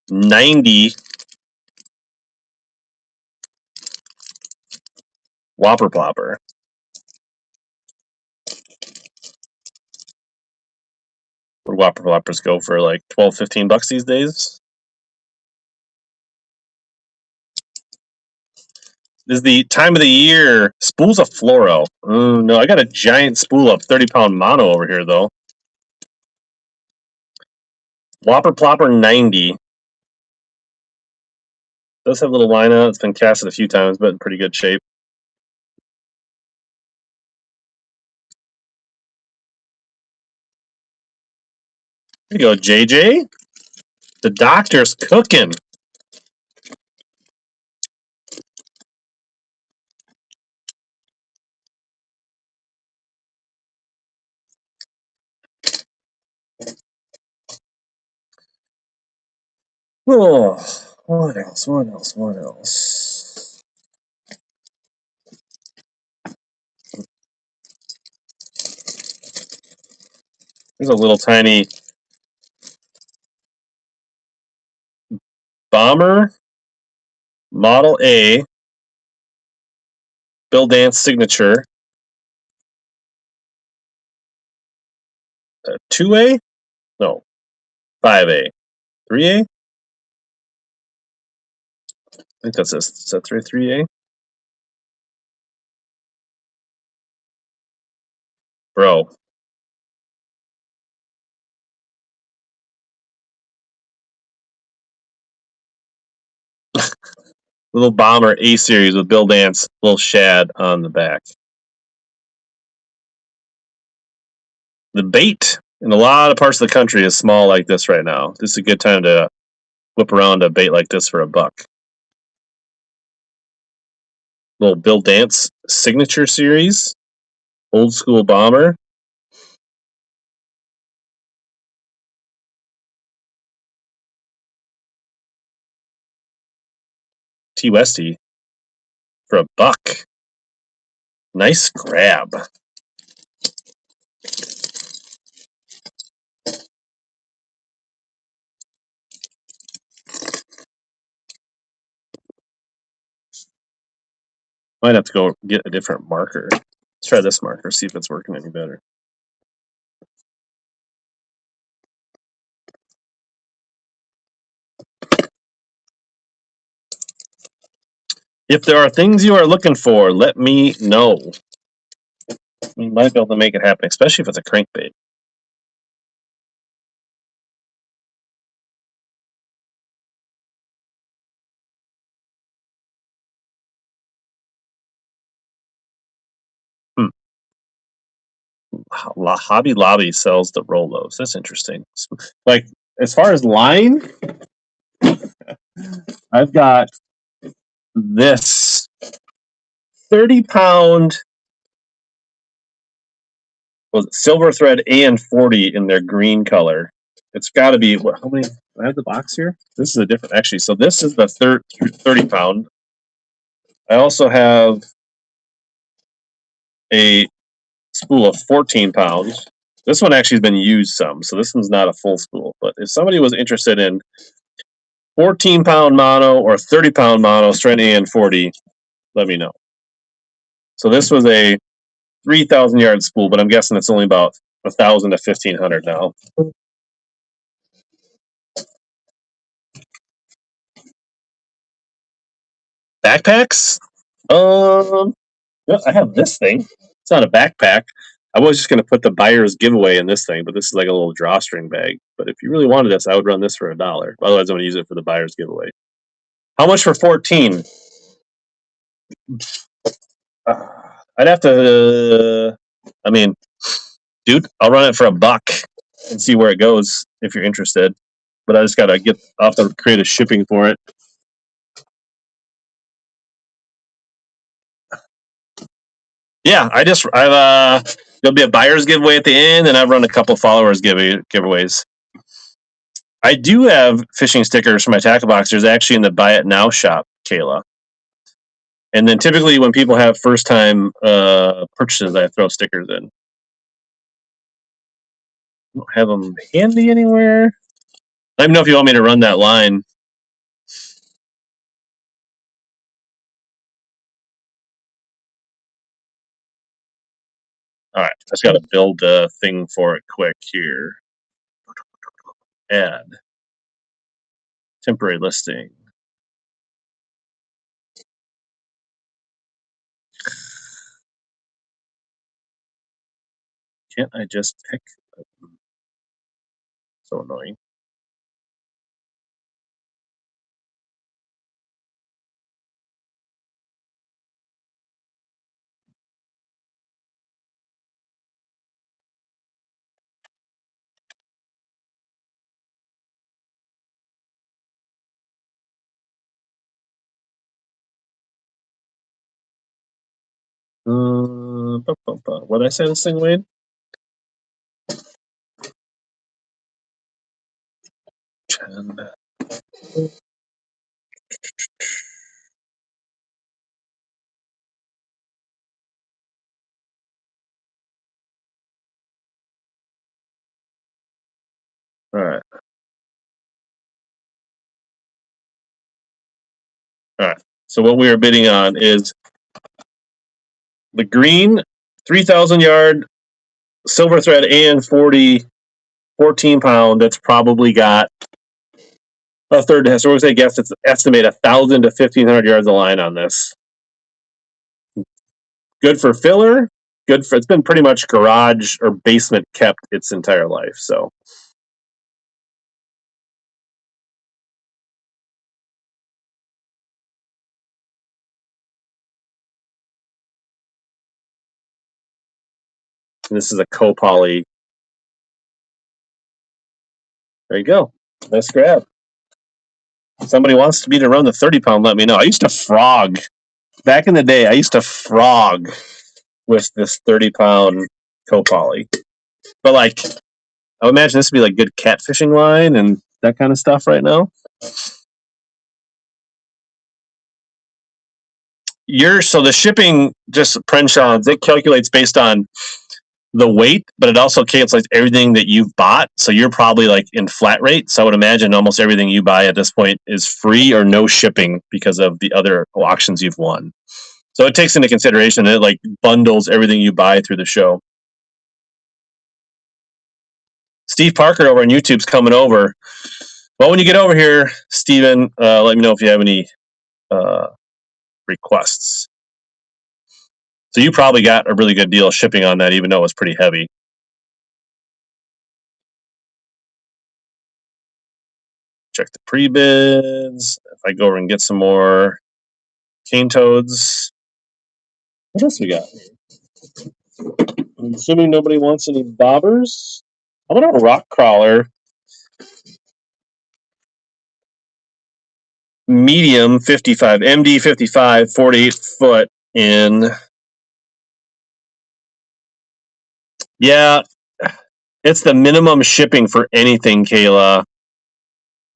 [SPEAKER 1] 90 Whopper Plopper? Would Whopper Ploppers go for like $12, $15 these days? This is the time of the year. Spools of fluoro. No, I got a giant spool of 30-pound mono over here, though. Whopper Plopper 90. Does have a little line on it. It's been casted a few times, but in pretty good shape. Here you go, JJ. The doctor's cooking. Oh, what else? What else? What else? There's a little tiny Bomber Model A Bill Dance signature. 2A? No. 5A. 3A? I think that's this. Is that 3A? Bro. Little Bomber A series with Bill Dance, little shad on the back. The bait in a lot of parts of the country is small like this right now. This is a good time to whip around a bait like this for $1. Little Bill Dance signature series, old school Bomber. T Westy for $1. Nice grab. Might have to go get a different marker. Let's try this marker, see if it's working any better. If there are things you are looking for, let me know. We might be able to make it happen, especially if it's a crankbait. Hobby Lobby sells the Rolos. That's interesting. Like as far as line, I've got this 30-pound silver thread and 40 in their green color. It's got to be what? How many? I have the box here. This is a different actually. So this is the 30-pound. I also have a spool of 14 pounds. This one actually has been used some, so this one's not a full spool. But if somebody was interested in 14-pound mono or 30-pound mono, strand and 40, let me know. So this was a 3,000 yard spool, but I'm guessing it's only about 1,000 to 1,500 now. Backpacks? I have this thing. It's not a backpack. I was just going to put the buyer's giveaway in this thing, but this is like a little drawstring bag. But if you really wanted this, I would run this for $1. Otherwise, I'm going to use it for the buyer's giveaway. How much for 14? I'd have to. I mean, dude, I'll run it for $1 and see where it goes if you're interested. But I just got to get off the creative shipping for it. Yeah, there'll be a buyer's giveaway at the end, and I've run a couple followers giveaways. I do have fishing stickers for my tackle boxers actually in the Buy It Now shop, Kayla. And then typically when people have first time purchases, I throw stickers in. I don't have them handy anywhere. Let me know if you want me to run that line. All right, I just got to build a thing for it quick here. Add temporary listing. Can't I just pick? So annoying. What did I say this thing weighed? 10. All right. All right. So what we are bidding on is the green 3,000 yard silver thread and 14 pound. That's probably got a third. So we're going to guess it's estimate 1,000 to 1,500 yards of line on this. Good for filler. Good for, it's been pretty much garage or basement kept its entire life. So this is a co-poly. There you go. Nice grab. If somebody wants me to run the 30-pound, let me know. I used to frog. Back in the day, I used to frog with this 30-pound co-poly. But like, I would imagine this would be like good catfishing line and that kind of stuff right now. So the shipping, just Prenshaws, it calculates based on the weight, but it also calculates everything that you've bought. So you're probably like in flat rate. So I would imagine almost everything you buy at this point is free or no shipping because of the other auctions you've won. So it takes into consideration that it like bundles everything you buy through the show. Steve Parker over on YouTube's coming over. Well, when you get over here, Steven, let me know if you have any requests. So you probably got a really good deal of shipping on that, even though it was pretty heavy. Check the pre-bids. If I go over and get some more cane toads. What else we got? I'm assuming nobody wants any bobbers. How about a rock crawler? medium 55, MD 55, 48 foot in. Yeah, it's the minimum shipping for anything, Kayla.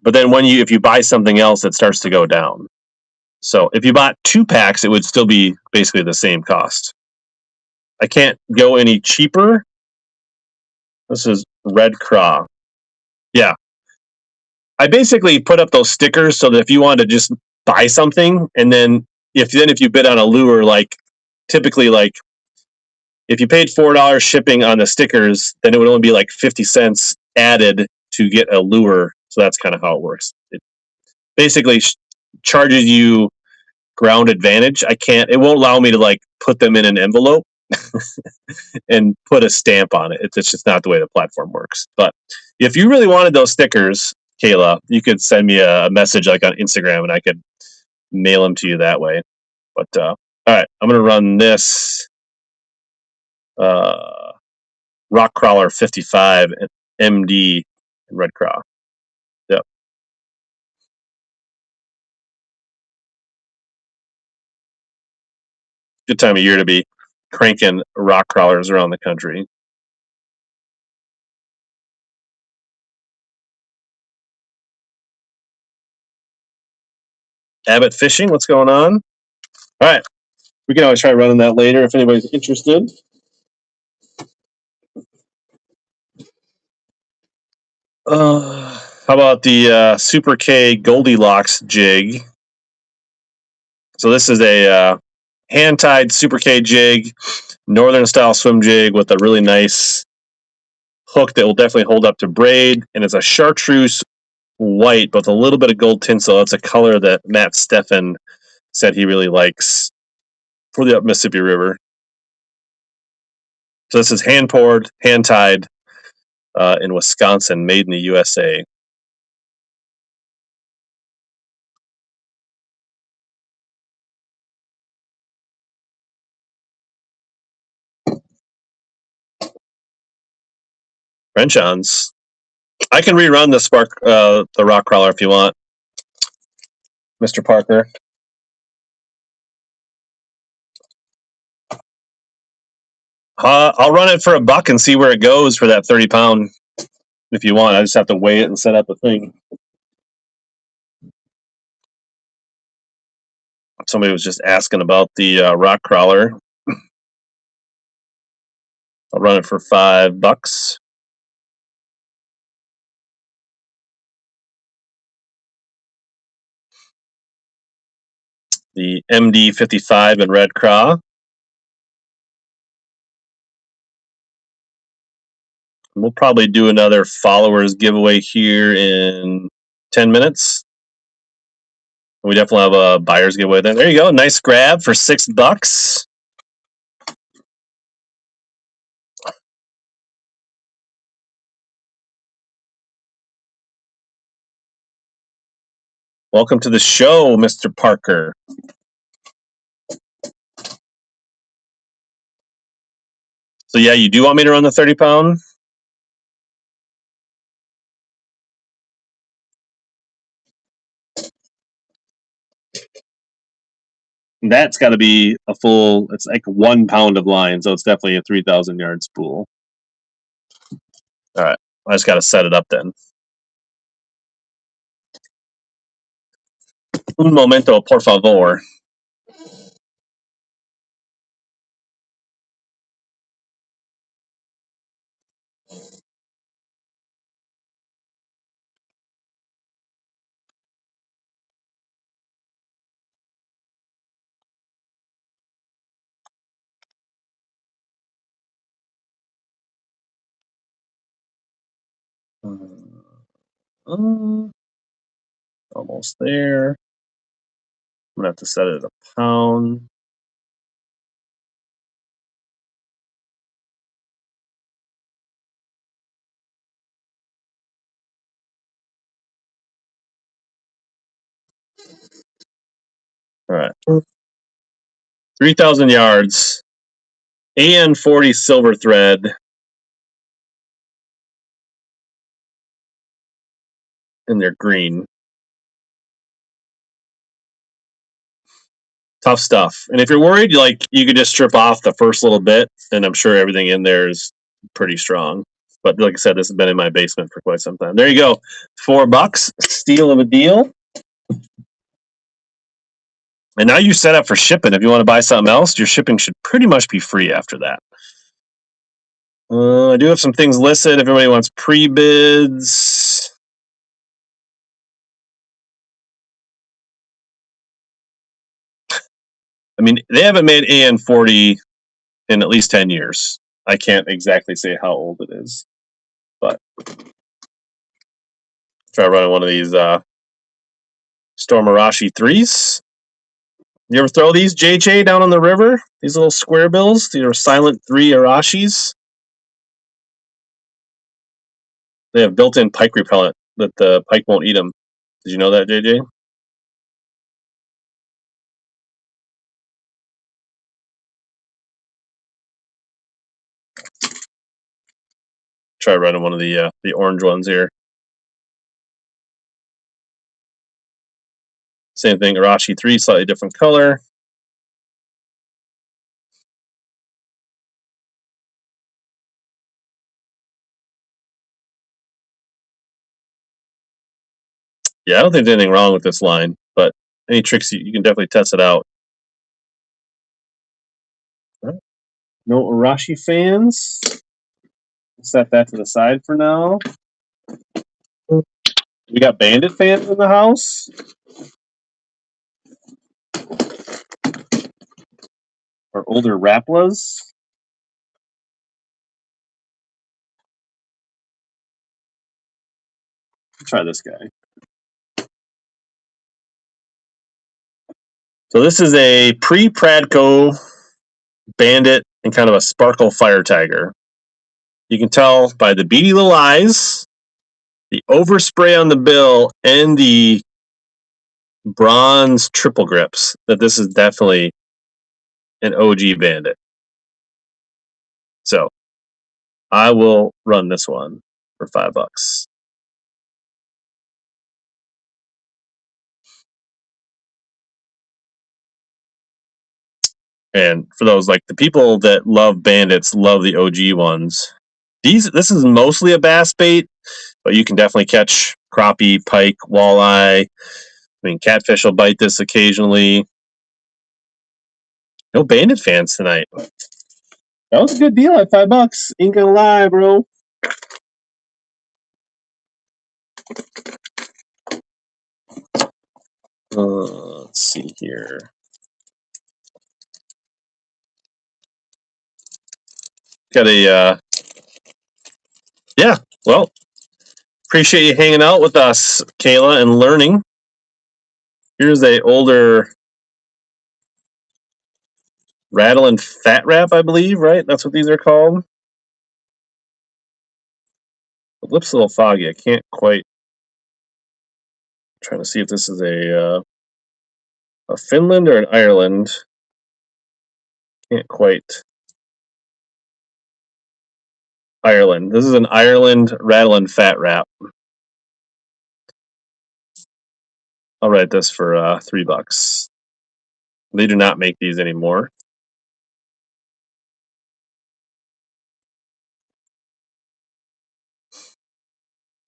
[SPEAKER 1] But then if you buy something else, it starts to go down. So if you bought 2 packs, it would still be basically the same cost. I can't go any cheaper. This is Red Craw. Yeah. I basically put up those stickers so that if you wanted to just buy something, and then if you bid on a lure, like typically like if you paid $4 shipping on the stickers, then it would only be like 50 cents added to get a lure. So that's kind of how it works. It basically charges you ground advantage. It won't allow me to like put them in an envelope and put a stamp on it. It's just not the way the platform works. But if you really wanted those stickers, Kayla, you could send me a message like on Instagram and I could mail them to you that way. But all right, I'm gonna run this Rock Crawler 55 MD and Red Craw. Yep. Good time of year to be cranking rock crawlers around the country. Abbott Fishing, what's going on? All right. We can always try running that later if anybody's interested. How about the Super K Goldilocks jig? So this is a hand-tied Super K jig, northern style swim jig with a really nice hook that will definitely hold up to braid, and it's a chartreuse white with a little bit of gold tinsel. It's a color that Matt Steffen said he really likes for the Mississippi River. So this is hand poured, hand tied in Wisconsin, made in the USA. Wrench-ons. I can rerun the rock crawler if you want, Mr. Parker. I'll run it for $1 and see where it goes for that 30-pound. If you want, I just have to weigh it and set up the thing. Somebody was just asking about the rock crawler. I'll run it for $5. The MD 55 in Red Craw. We'll probably do another followers giveaway here in 10 minutes. We definitely have a buyer's giveaway then. There you go. Nice grab for $6. Welcome to the show, Mr. Parker. So yeah, you do want me to run the 30-pound? That's got to be a full. It's like 1 pound of line, so it's definitely a 3,000-yard spool. All right, I just got to set it up then. Un momento, por favor. Almost there. I'm gonna have to set it at a pound. All right, 3,000 yards. AN40 silver thread. And they're green. tough stuff. And if you're worried, you could just strip off the first little bit, and I'm sure everything in there is pretty strong. But like I said, this has been in my basement for quite some time. There you go, $4, steal of a deal. And now you're set up for shipping. If you want to buy something else, your shipping should pretty much be free after that. I do have some things listed. If everybody wants pre-bids. I mean, they haven't made AN40 in at least 10 years. I can't exactly say how old it is, but try running one of these Storm Arashi 3s. You ever throw these, JJ, down on the river? These little square bills? These are silent 3 Arashis. They have built-in pike repellent that the pike won't eat them. Did you know that, JJ? Try running one of the orange ones here. Same thing, Arashi 3, slightly different color. Yeah, I don't think there's anything wrong with this line, but any tricks, you can definitely test it out. No Arashi fans. Set that to the side for now. We got bandit fans in the house. Or older Raplas. Try this guy. So this is a pre-Pradco bandit and kind of a sparkle fire tiger. You can tell by the beady little eyes, the overspray on the bill, and the bronze triple grips that this is definitely an OG bandit. So I will run this one for $5. And for those, like the people that love bandits, love the OG ones. This is mostly a bass bait, but you can definitely catch crappie, pike, walleye. I mean, catfish will bite this occasionally. No bandit fans tonight. That was a good deal at $5. Ain't gonna lie, bro. Let's see here. Got a yeah. Well, appreciate you hanging out with us, Kayla, and learning. Here's a older rattle and fat wrap, I believe, right? That's what these are called. The lip's a little foggy. I can't quite. I'm trying to see if this is a Finland or an Ireland. Can't quite. Ireland. This is an Ireland rattle and fat wrap. I'll write this for $3. They do not make these anymore.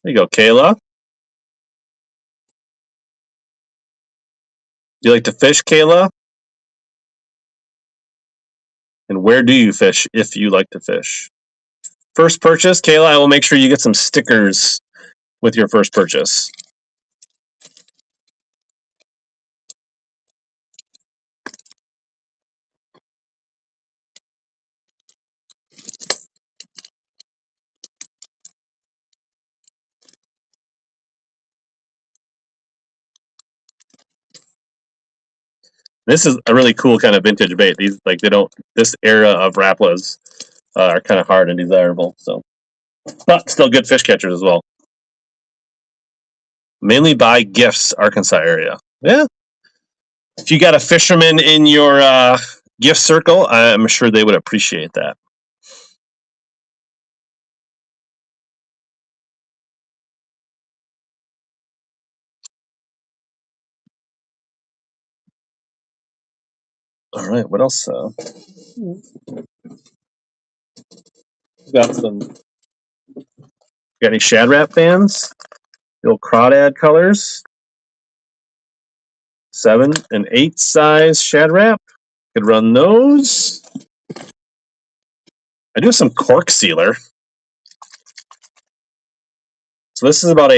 [SPEAKER 1] There you go, Kayla. You like to fish, Kayla? And where do you fish if you like to fish? First purchase, Kayla, I will make sure you get some stickers with your first purchase. This is a really cool kind of vintage bait. These this era of Raplas are kind of hard and desirable. So, but still good fish catchers as well. Mainly buy gifts, Arkansas area. Yeah. If you got a fisherman in your gift circle, I'm sure they would appreciate that. All right, what else? Got some. Got any Shad Rap fans? The old crawdad colors. 7 and 8 size Shad Rap. Could run those. I do have some cork sealer. So this is about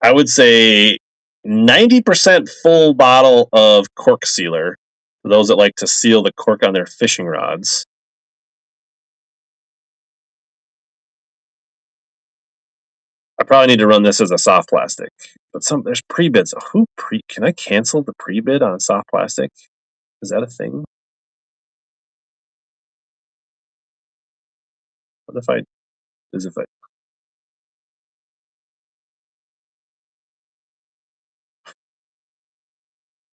[SPEAKER 1] I would say 90% full bottle of cork sealer for those that like to seal the cork on their fishing rods. I probably need to run this as a soft plastic, but there's pre-bids. Can I cancel the pre-bid on soft plastic? Is that a thing? What if I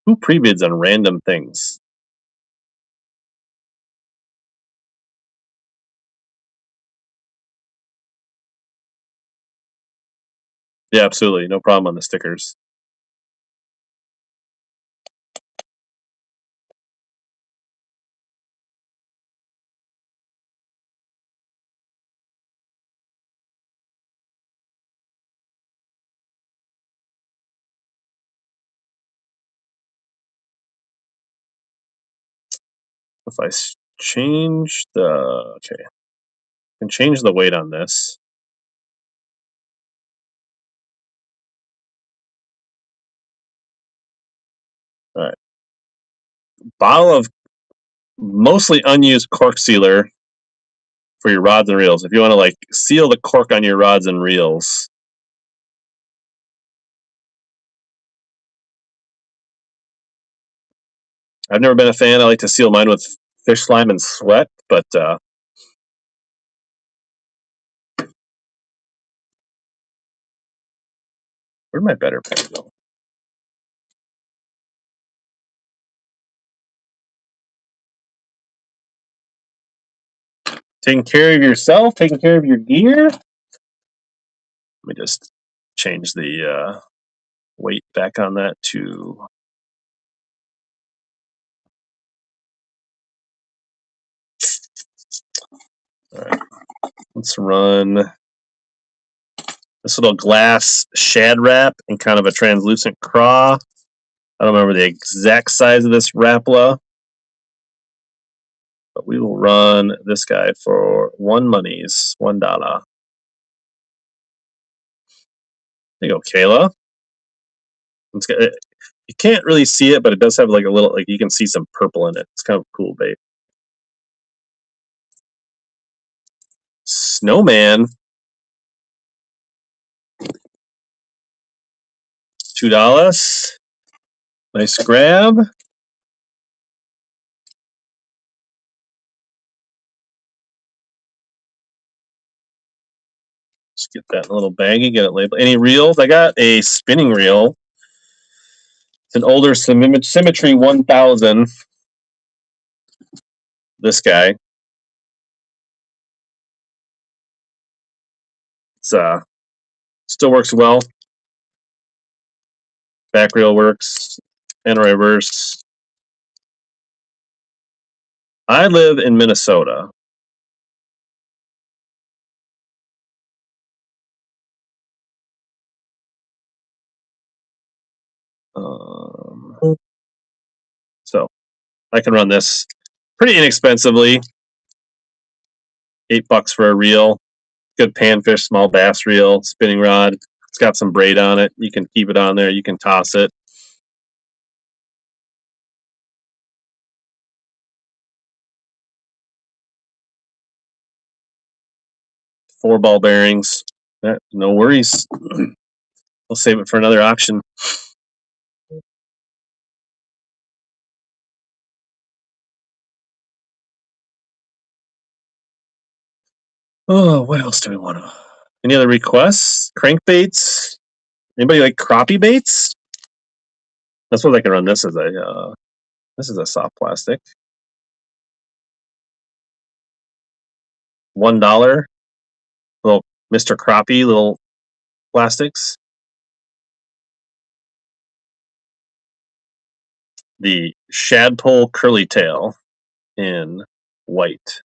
[SPEAKER 1] who pre-bids on random things? Yeah, absolutely. No problem on the stickers. If I change I can change the weight on this. All right. Bottle of mostly unused cork sealer for your rods and reels. If you want to like seal the cork on your rods and reels. I've never been a fan. I like to seal mine with fish slime and sweat, but where'd my better pen go? Taking care of yourself, taking care of your gear. Let me just change the weight back on that to. All right, let's run this little glass Shad Rap and kind of a translucent craw. I don't remember the exact size of this Rapala, but we will run this guy for $1. There you go, Kayla. You can't really see it, but it does have like a little, like you can see some purple in it. It's kind of cool bait. Snowman, $2. Nice grab. Just get that in a little baggie, get it labeled. Any reels? I got a spinning reel. It's an older Symmetry 1000. This guy. It's still works well. Back reel works and reverse. I live in Minnesota. So I can run this pretty inexpensively. $8 for a reel. Good panfish, small bass reel, spinning rod. It's got some braid on it. You can keep it on there. You can toss it. Four ball bearings. No worries. We'll save it for another auction. Oh, what else do we want to? Any other requests? Crankbaits? Anybody like crappie baits? That's what I can run. This is a soft plastic. $1. Little Mr. Crappie little plastics. the Shadpole Curly Tail in white.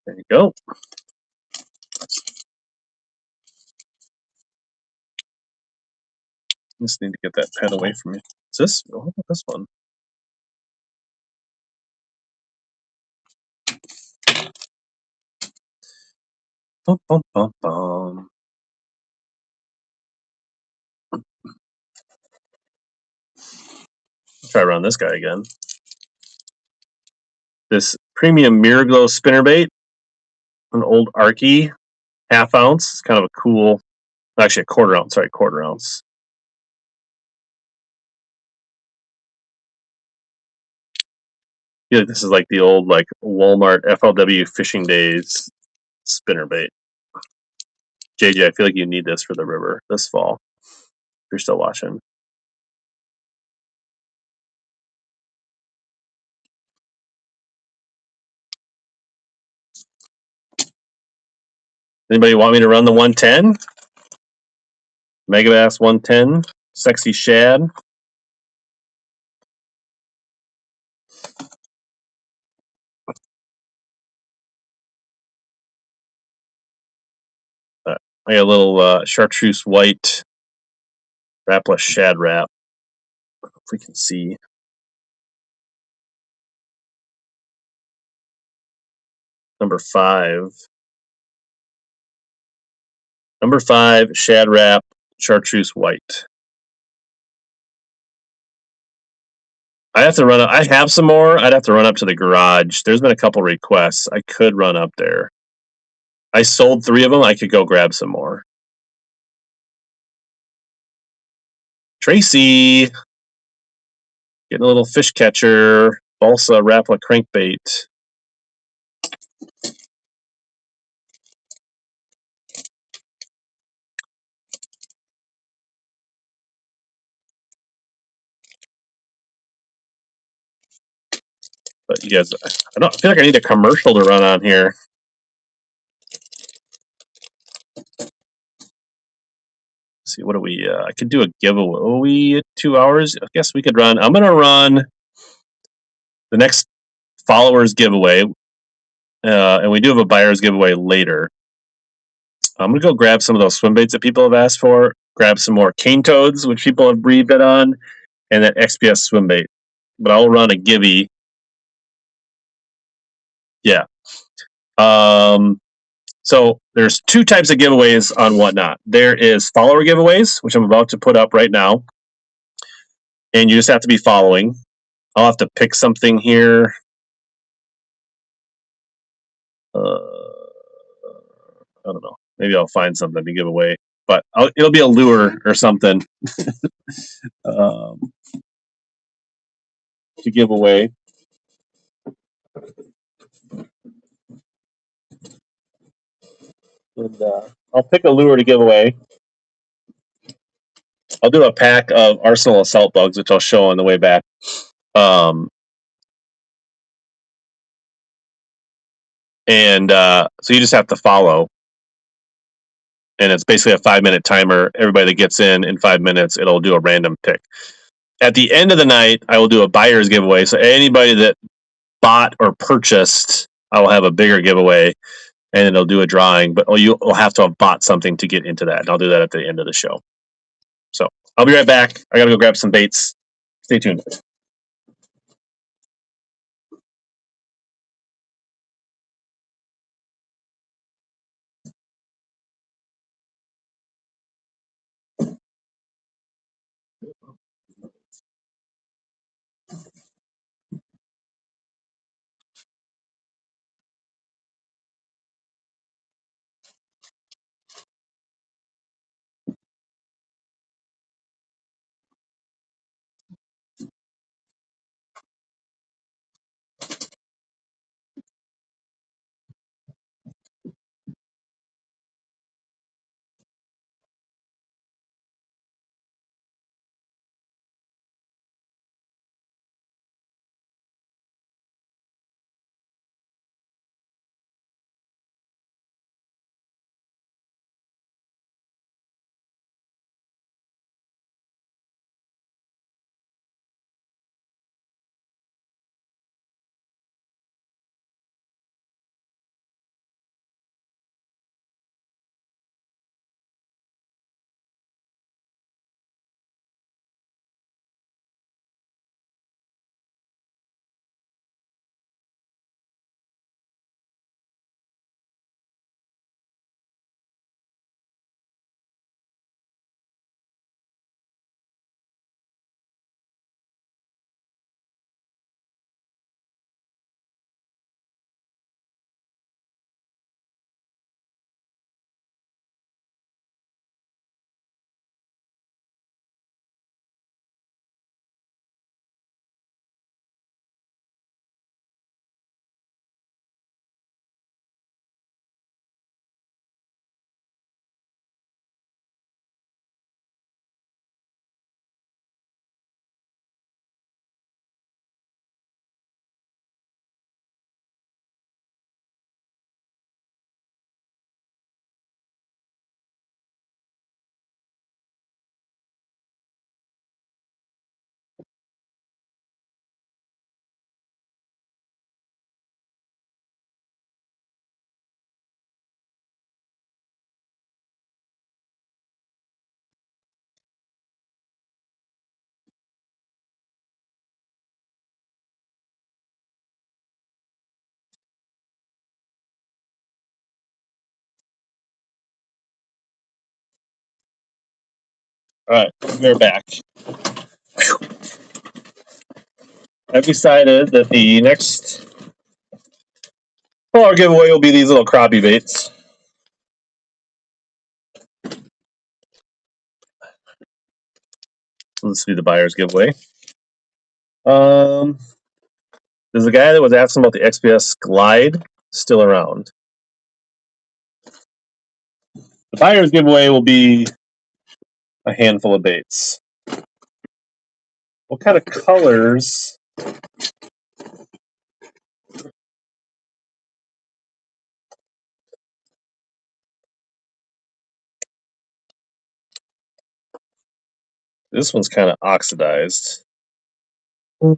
[SPEAKER 1] There you go. Just need to get that pen away from me. Is this? What about this one? Bum, bum, bum, bum. Try around this guy again. This premium Miraglow spinnerbait, an old Arky, half ounce. It's kind of a cool, actually a quarter ounce. Sorry, quarter ounce. I feel like this is like the old like Walmart FLW fishing days spinnerbait. JJ, I feel like you need this for the river this fall. If you're still watching. Anybody want me to run the 110? MegaBass 110, sexy shad. I got a little chartreuse white wrapless shad wrap. If we can see. Number 5. Number 5, shad wrap, chartreuse white. I have to run up. I have some more. I'd have to run up to the garage. There's been a couple requests. I could run up there. I sold 3 of them. I could go grab some more. Tracy, getting a little fish catcher, balsa Rapala crankbait. But you guys, I don't feel like I need a commercial to run on here. Let's see, what do we? I could do a giveaway. Oh, we at 2 hours. I guess we could run. I'm gonna run the next followers giveaway, and we do have a buyers giveaway later. I'm gonna go grab some of those swim baits that people have asked for. Grab some more cane toads, which people have rebid on, and that XPS swim bait. But I'll run a givey. Yeah. So there's 2 types of giveaways on Whatnot. There is follower giveaways, which I'm about to put up right now, and you just have to be following. I'll have to pick something here. I don't know. Maybe I'll find something to give away, but it'll be a lure or something to give away. And I'll pick a lure to give away. I'll do a pack of Arsenal Assault Bugs, which I'll show on the way back. And so you just have to follow. And it's basically a 5-minute timer. Everybody that gets in 5 minutes, it'll do a random pick. At the end of the night, I will do a buyer's giveaway. So anybody that bought or purchased, I will have a bigger giveaway, and it'll do a drawing. But you'll have to have bought something to get into that. And I'll do that at the end of the show. So I'll be right back. I got to go grab some baits. Stay tuned. Alright, we're back. I've decided that the next our giveaway will be these little crappie baits. Let's do the buyer's giveaway. There's a guy that was asking about the XPS Glide still around. The buyer's giveaway will be a handful of baits. What kind of colors? This one's kind of oxidized. Seems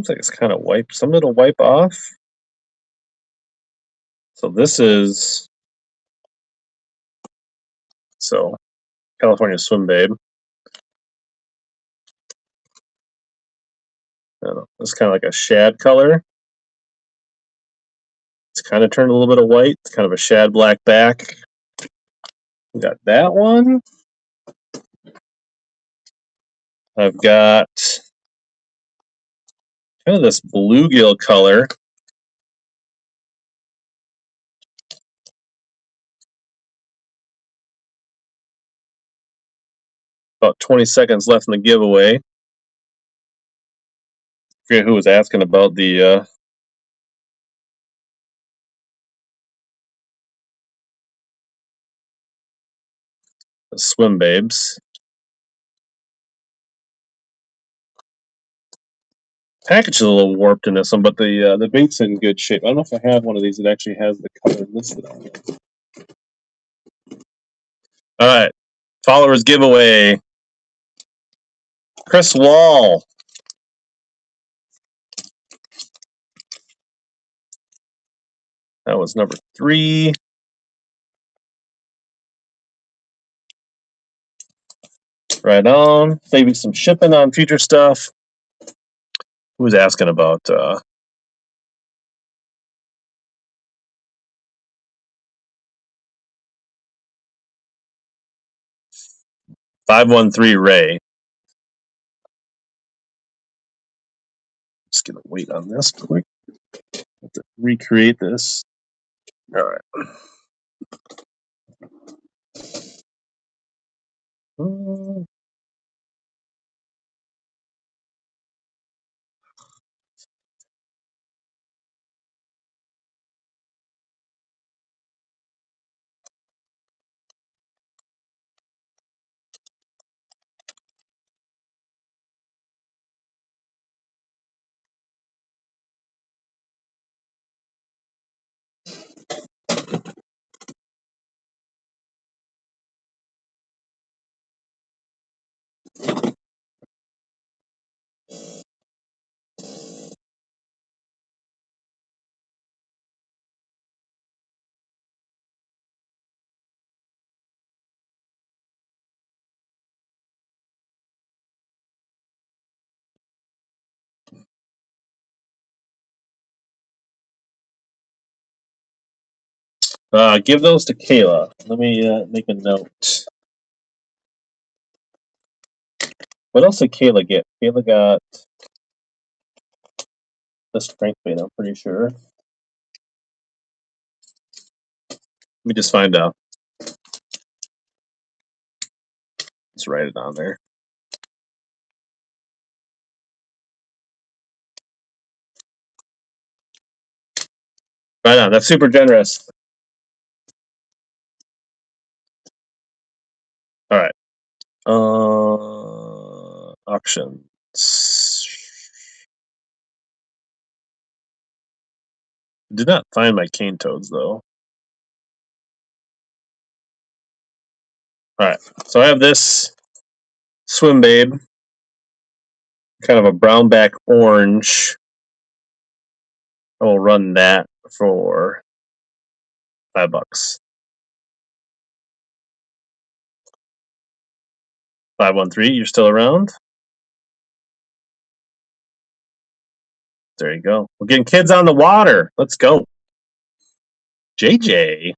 [SPEAKER 1] like it's kind of wiped. Some of it'll wipe off. So this is California Swimbaits. It's kind of like a shad color. It's kind of turned a little bit of white. It's kind of a shad black back. We got that one. I've got kind of this bluegill color. About 20 seconds left in the giveaway. I forget who was asking about the Swimbaits. Package is a little warped in this one, but the bait's in good shape. I don't know if I have one of these that actually has the color listed on it. All right, followers giveaway. Chris Wall. That was number 3. Right on. Maybe some shipping on future stuff. Who was asking about 513 Ray? Just gonna wait on this quick. Have to recreate this. All right. Give those to Kayla. Let me make a note. What else did Kayla get? Kayla got this crankbait, I'm pretty sure. Let me just find out. Let's write it on there. Right on. That's super generous. All right. Auctions. Did not find my cane toads though. All right. So I have this Swimbait, kind of a brown back orange. I will run that for $5. 513, you're still around? There you go. We're getting kids on the water. Let's go. JJ.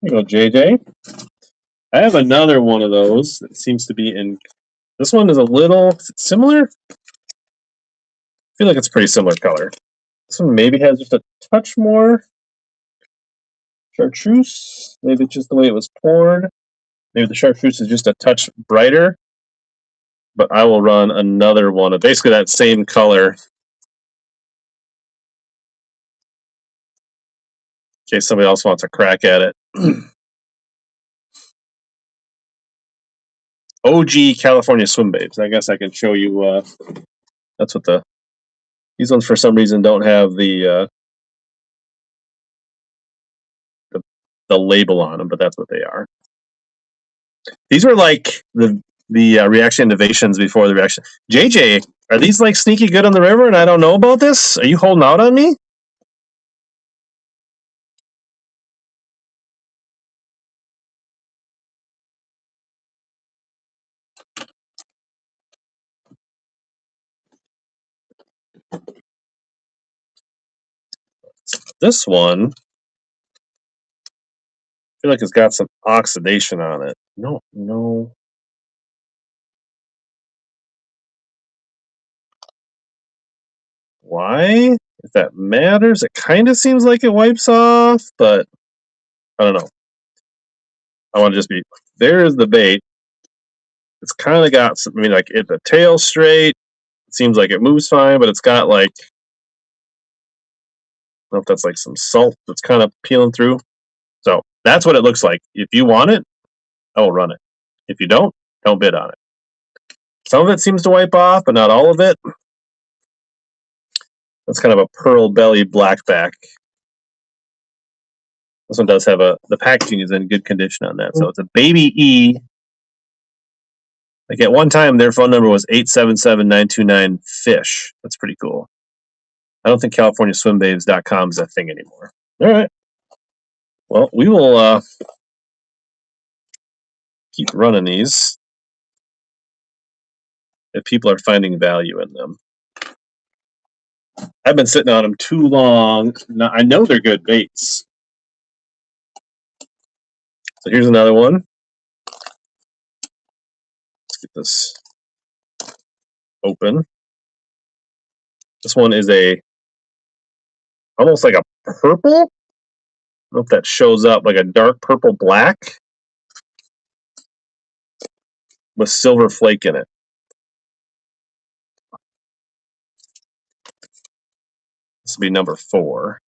[SPEAKER 1] Here you go, JJ. I have another one of those that seems to be in. This one is a little similar. I feel like it's pretty similar color. This one maybe has just a touch more chartreuse. Maybe just the way it was poured. Maybe the chartreuse is just a touch brighter. But I will run another one of basically that same color in case somebody else wants a crack at it. OG California Swimbaits. I guess I can show you. That's what these ones for some reason don't have the label on them, but that's what they are. These were like the reaction innovations before the reaction. JJ, are these like sneaky good on the river and I don't know about this? Are you holding out on me? This one, I feel like it's got some oxidation on it. No. Why? If that matters, it kind of seems like it wipes off, but I don't know. I want to just be. There's the bait. It's kind of got some. I mean, like the tail's straight. It seems like it moves fine, but it's got like. I don't know if that's like some salt that's kind of peeling through. So that's what it looks like. If you want it, I will run it. If you don't bid on it. Some of it seems to wipe off, but not all of it. That's kind of a pearl belly blackback. This one does have the packaging is in good condition on that. So it's a baby E. Like at one time, their phone number was 877-929-FISH. That's pretty cool. I don't think CaliforniaSwimbaits.com is a thing anymore. All right. Well, we will keep running these if people are finding value in them. I've been sitting on them too long. Now, I know they're good baits. So here's another one. Let's get this open. This one is almost like a purple. I don't know if that shows up, like a dark purple black with silver flake in it. This will be number 4.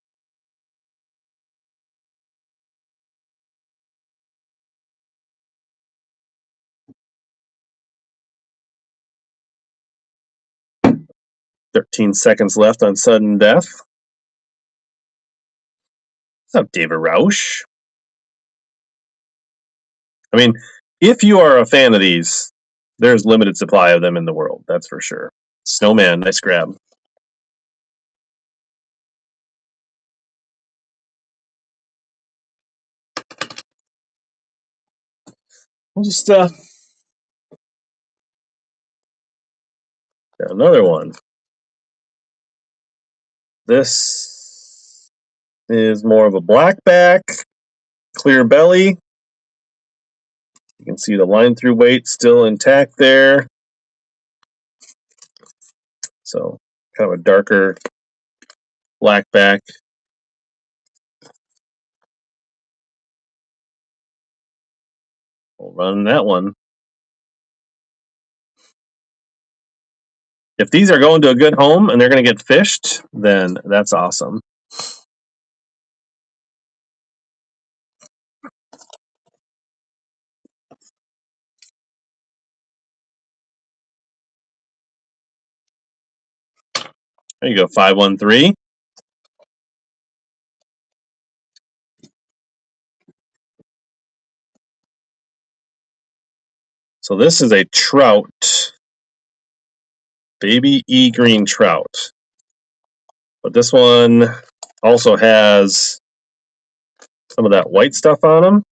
[SPEAKER 1] "13 seconds left on sudden death." What's up, David Roush? I mean, if you are a fan of these, there's limited supply of them in the world. That's for sure. Snowman, nice grab. We'll just got another one. This is more of a blackback, clear belly. You can see the line through weight still intact there. So kind of a darker blackback. We'll run that one. If these are going to a good home and they're going to get fished, then that's awesome. There you go, 513. So this is a trout, baby E green trout. But this one also has some of that white stuff on them.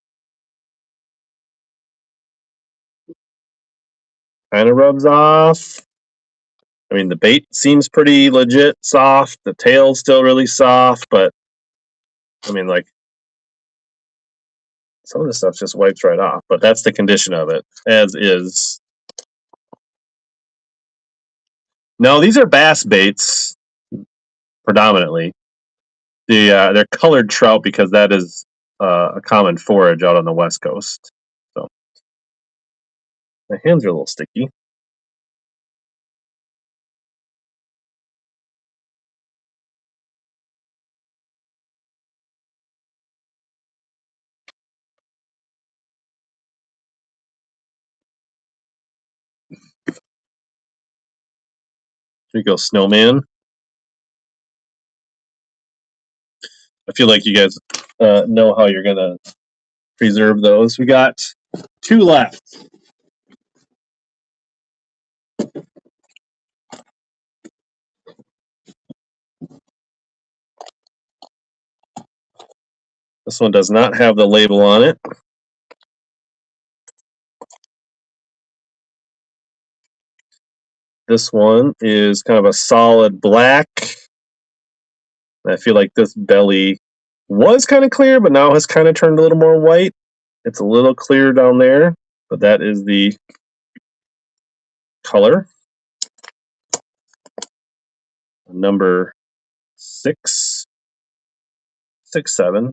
[SPEAKER 1] Kind of rubs off. I mean, the bait seems pretty legit soft. The tail's still really soft, but I mean, like, Some of this stuff just wipes right off, but that's the condition of it, as is. No, these are bass baits predominantly. They're colored trout because that is a common forage out on the West Coast. So my hands are a little sticky. Here you go, snowman. I feel like you guys know how you're gonna preserve those. We got 2 left. This one does not have the label on it. This one is kind of a solid black. I feel like this belly was kind of clear, but now has kind of turned a little more white. It's a little clear down there, but that is the color. Number 667.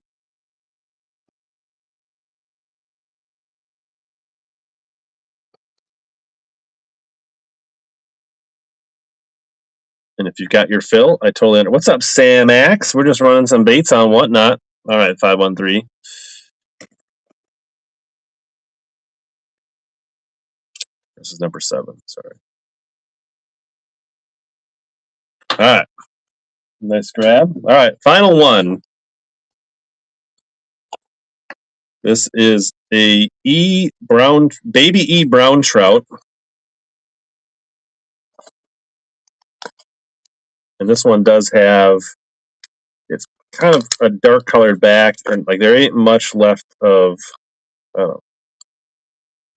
[SPEAKER 1] And if you've got your fill, I totally What's up, Sam Axe? We're just running some baits on Whatnot. All right, 513. This is number 7. Sorry. All right. Nice grab. All right, final one. This is a baby E brown trout. And this one does have, it's kind of a dark colored back, and like there ain't much left of, I don't know.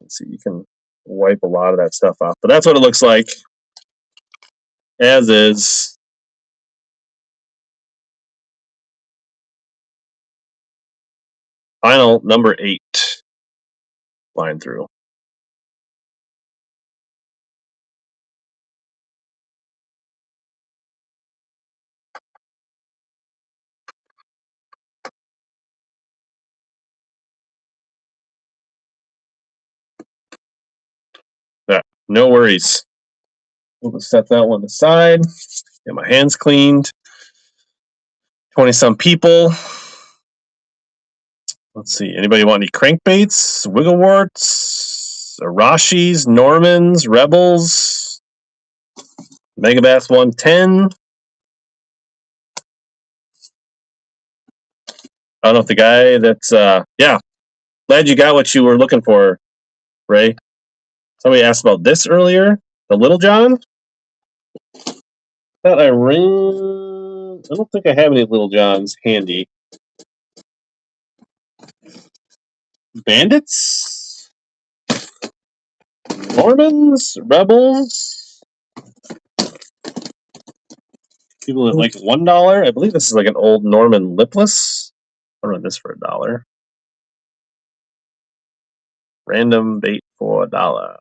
[SPEAKER 1] Let's see, you can wipe a lot of that stuff off, but that's what it looks like, as is. Final number 8, line through. Yeah, no worries. We'll just set that one aside. Get my hands cleaned. 20 some people. Let's see. Anybody want any crankbaits, wiggle warts, arashis, normans, rebels, MegaBass 110? I don't know if the guy that's yeah. Glad you got what you were looking for, Ray. Somebody asked about this earlier. The Little John? I don't think I have any Little Johns handy. Bandits? Normans? Rebels? People that like $1. I believe this is like an old Norman lipless. I'll run this for $1. Random bait for $1.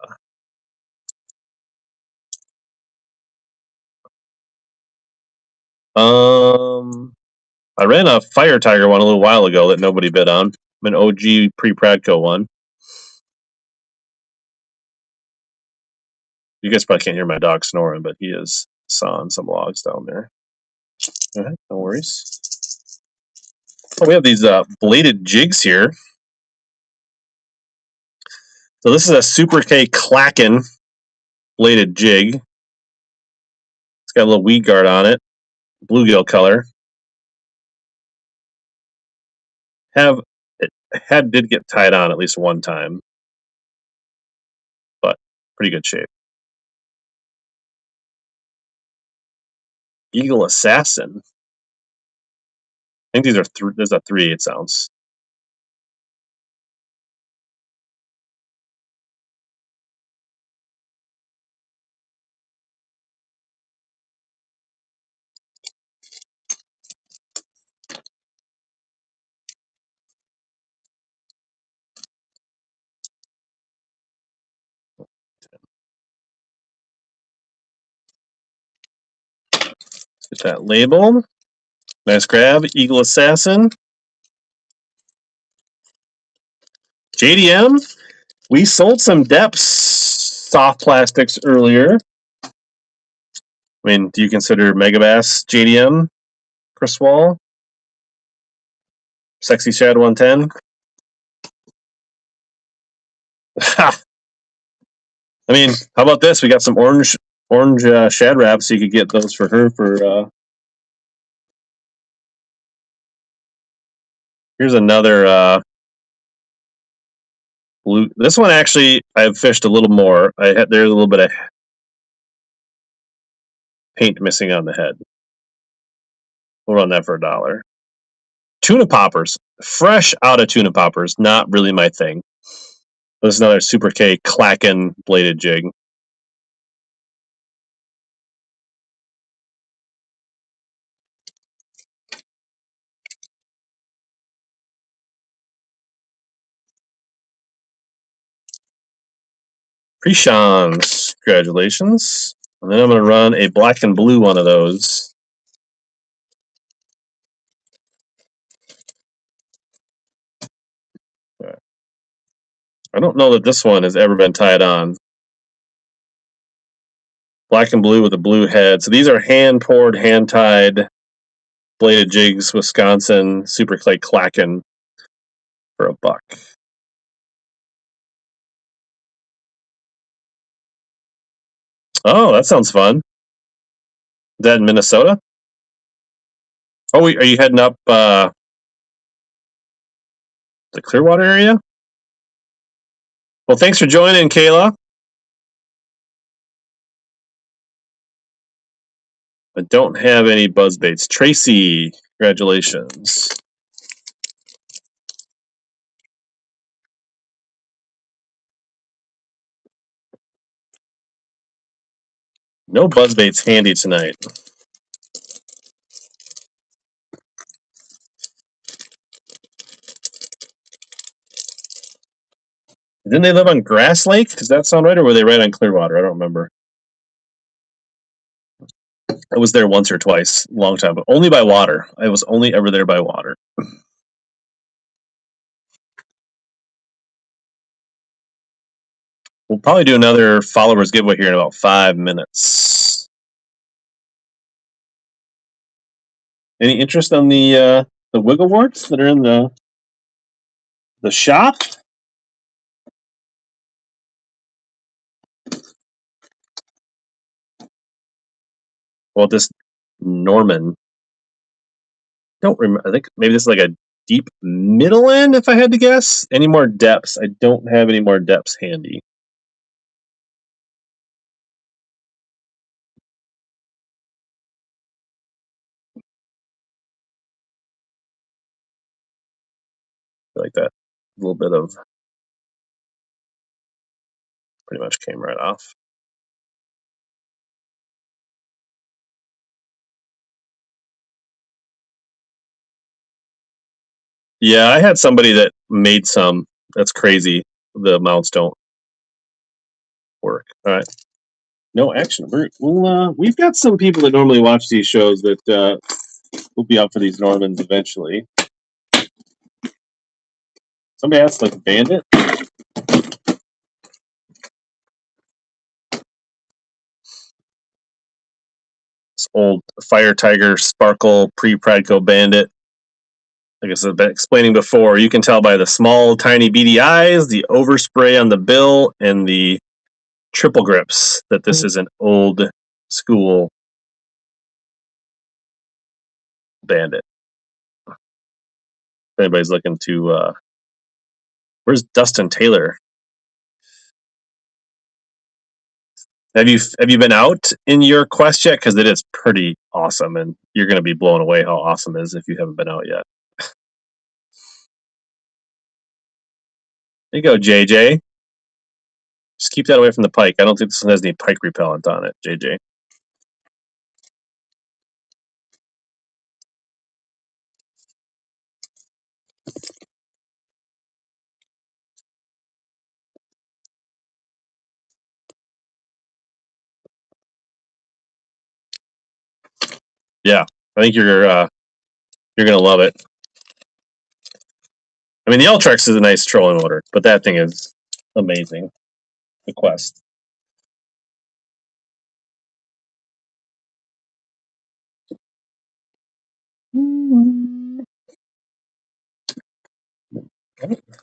[SPEAKER 1] I ran a Fire Tiger one a little while ago that nobody bid on. An OG pre-Pradco one. You guys probably can't hear my dog snoring, but he is sawing some logs down there. All right, no worries. Oh, we have these bladed jigs here. So this is a Super K Clacken bladed jig. It's got a little weed guard on it, bluegill color. Did get tied on at least one time, but pretty good shape. Eagle Assassin. I think these are there's a 3. It sounds. Get that label. Nice grab, Eagle Assassin. JDM. We sold some depths soft plastics earlier. I mean, do you consider MegaBass JDM, Chris Wall? Sexy Shad 110? I mean, how about this? We got some orange shad wraps, so you could get those for her for. Here's another blue. This one actually, I've fished a little more. There's a little bit of paint missing on the head. We'll run that for $1. Tuna poppers, fresh out of tuna poppers, not really my thing. This is another Super K clacking bladed jig. Pre-Shans, congratulations. And then I'm going to run a black and blue one of those. I don't know that this one has ever been tied on. Black and blue with a blue head. So these are hand-poured, hand-tied bladed jigs, Wisconsin, Super Clay clacking for $1. Oh, that sounds fun. Is that in Minnesota? Oh, are you heading up the Clearwater area? Well, thanks for joining, Kayla. I don't have any buzzbaits. Tracy, congratulations. No buzzbaits handy tonight. Didn't they live on Grass Lake? Does that sound right? Or were they right on Clearwater? I don't remember. I was there once or twice, a long time, but only by water. I was only ever there by water. We'll probably do another followers giveaway here in about 5 minutes. Any interest on the wiggle warts that are in the shop? Well, this Norman. Don't remember. I think maybe this is like a deep middle end, if I had to guess. Any more depths? I don't have any more depths handy. Like that. A little bit of pretty much came right off. Yeah, I had somebody that made some. That's crazy. The amounts don't work. All right. No action. We've got some people that normally watch these shows that will be up for these Normans eventually. Somebody asked like Bandit. This old Fire Tiger Sparkle pre-Pradco Bandit. Like I said, I've been explaining before, you can tell by the small, tiny, beady eyes, the overspray on the bill, and the triple grips that this is an old school Bandit. If anybody's looking to, where's Dustin Taylor? Have you been out in your quest yet? Because it is pretty awesome, and you're going to be blown away how awesome it is if you haven't been out yet. There you go, JJ. Just keep that away from the pike. I don't think this one has any pike repellent on it, JJ. Yeah, I think you're gonna love it. I mean, the Ultrex is a nice trolling motor, but that thing is amazing. The Quest.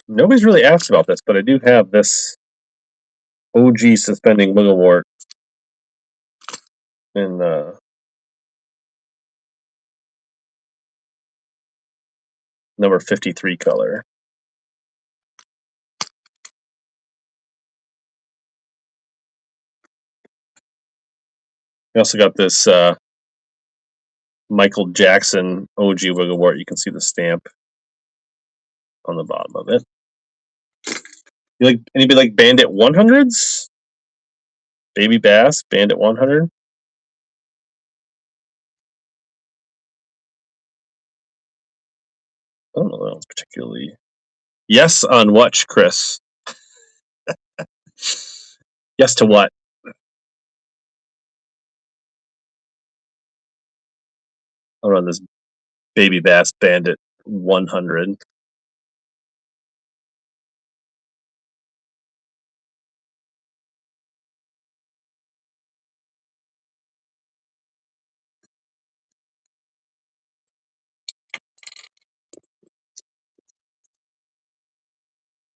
[SPEAKER 1] Nobody's really asked about this, but I do have this OG suspending MegaWart in number 53 color. We also got this Michael Jackson OG MegaWart. You can see the stamp on the bottom of it. You like anybody like Bandit 100s? Baby Bass, Bandit 100. I don't know that one's particularly. Yes, on what, Chris? Yes to what? I'll run this Baby Bass Bandit 100.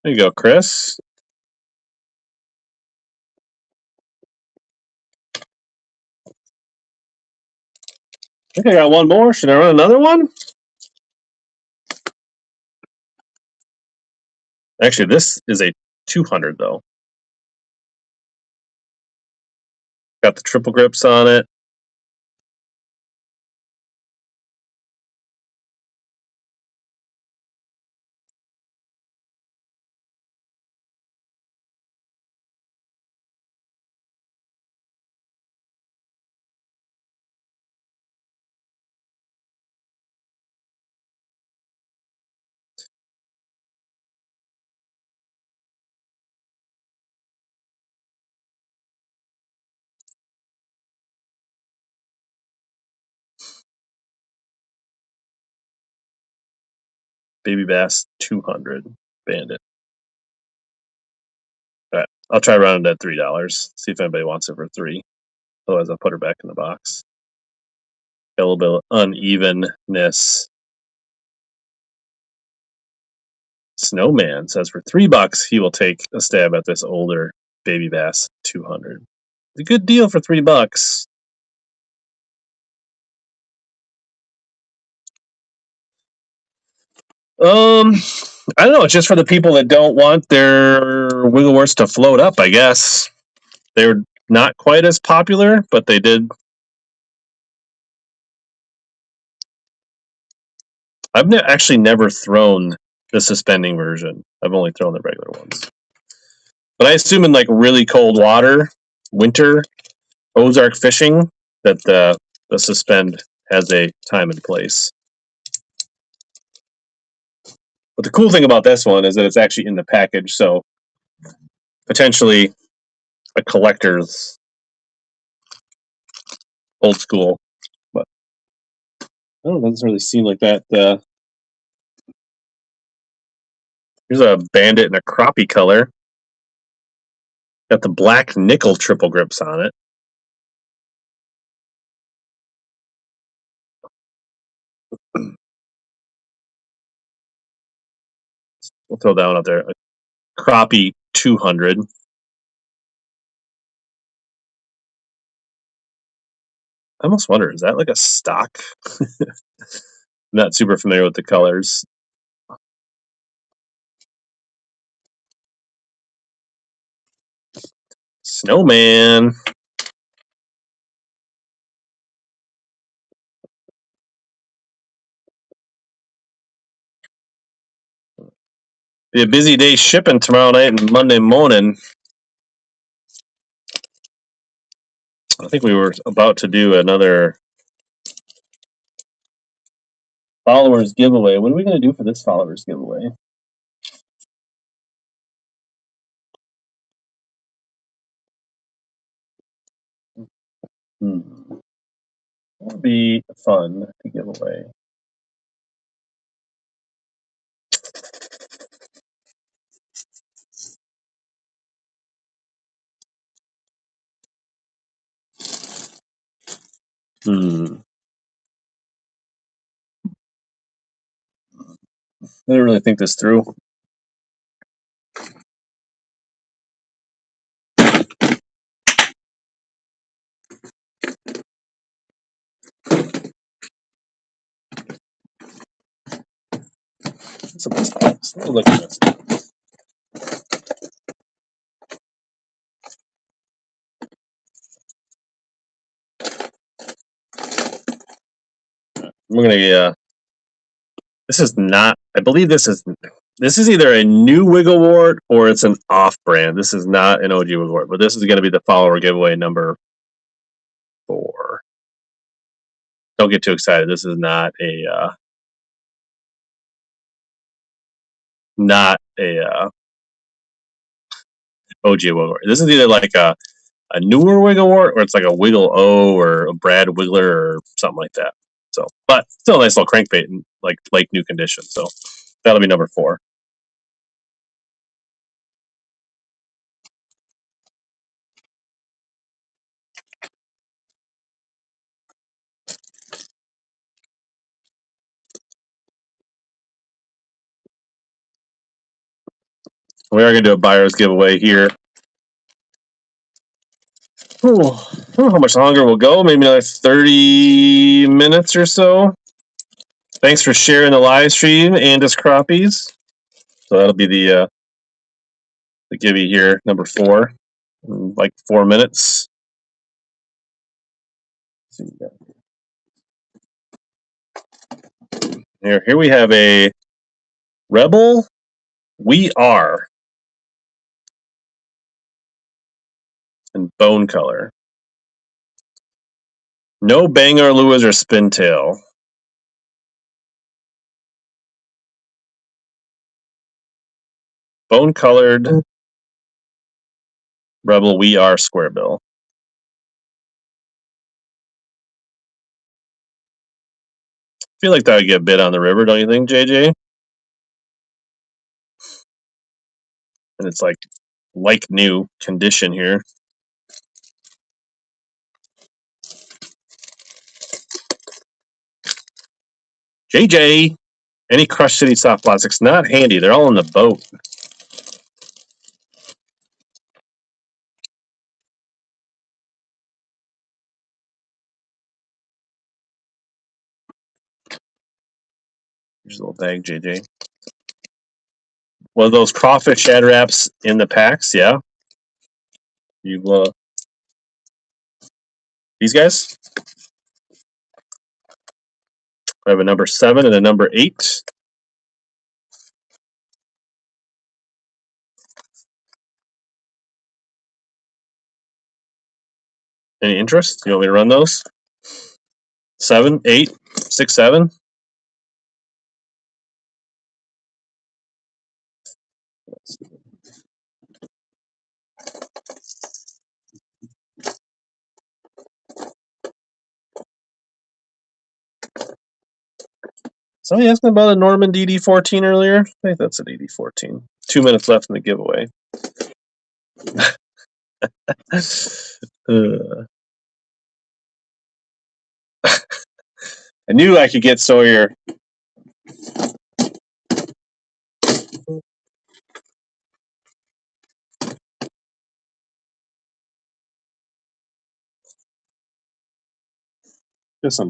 [SPEAKER 1] There you go, Chris. I think I got one more. Should I run another one? Actually, this is a 200 though. Got the triple grips on it. Baby Bass 200 Bandit. All right, I'll try running it at $3. See if anybody wants it for $3. Otherwise, I'll put her back in the box. Got a little bit of unevenness. Snowman says for $3 he will take a stab at this older Baby Bass 200. It's a good deal for $3. I don't know. It's just for the people that don't want their Wiggleworths to float up. I guess they're not quite as popular, but they did. I've actually never thrown the suspending version. I've only thrown the regular ones. But I assume in like really cold water, winter, Ozark fishing, that the suspend has a time and place. But the cool thing about this one is that it's actually in the package, so potentially a collector's old school. But I don't know, it doesn't really seem like that. Here's a bandit in a crappie color. Got the black nickel triple grips on it. We'll throw that one out there. A crappie 200. I almost wonder, is that like a stock? I'm not super familiar with the colors. Snowman. Be a busy day shipping tomorrow night and Monday morning. I think we were about to do another followers giveaway. What are we going to do for this followers giveaway? That'll be fun to give away. I didn't really think this through. Look at this. We're gonna. This is not. I believe this is either a new Wigglewort or it's an off-brand. This is not an OG Wigglewort, but this is going to be the follower giveaway number 4. Don't get too excited. This is not a OG Wigglewort. This is either like a newer Wigglewort or it's like a Wiggle O or a Brad Wiggler or something like that. So, but still a nice little crankbait in like new condition. So that'll be number 4. We are going to do a buyer's giveaway here. I don't know how much longer we'll go. Maybe another 30 minutes or so. Thanks for sharing the live stream, Andis Crappies. So that'll be the givey here, number 4, in like 4 minutes. Here we have a Rebel. We are in bone color. No banger lures or spintail. Bone colored Rebel. We are square bill. I feel like that would get a bit on the river, don't you think, JJ? And it's like new condition here. JJ, any Crush City soft plastics? Not handy. They're all in the boat. Here's a little bag, JJ. One of those crawfish shad wraps in the packs, yeah. You these guys? I have a number 7 and a number 8. Any interest? You want me to run those? 7, 8, 6, 7. Somebody asked me about a Norman DD14 earlier. I think that's an DD14. 2 minutes left in the giveaway. I knew I could get Sawyer. Just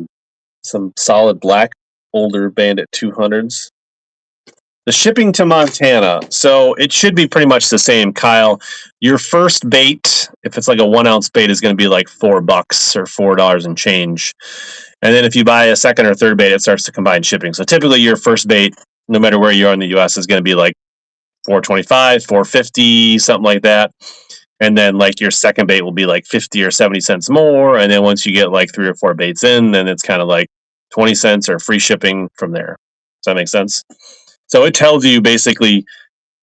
[SPEAKER 1] some solid black older Bandit 200s. The shipping to Montana, so it should be pretty much the same, Kyle. Your first bait, if it's like a 1 ounce bait, is going to be like $4 or $4 and change. And then if you buy a second or third bait, it starts to combine shipping. So typically your first bait, no matter where you are in the US, is going to be like $4.25, $4.50, something like that. And then like your second bait will be like 50 or 70 cents more. And then once you get like 3 or 4 baits in, then it's kind of like 20 cents or free shipping from there. Does that make sense? So it tells you basically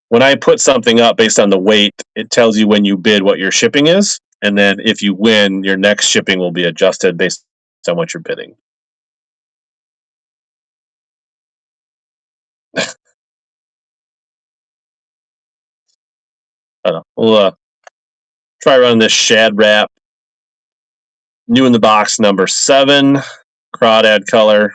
[SPEAKER 1] when I put something up based on the weight, it tells you when you bid what your shipping is. And then if you win, your next shipping will be adjusted based how much you're bidding. I don't know. We'll try running this shad wrap. New in the box, number 7, crawdad color.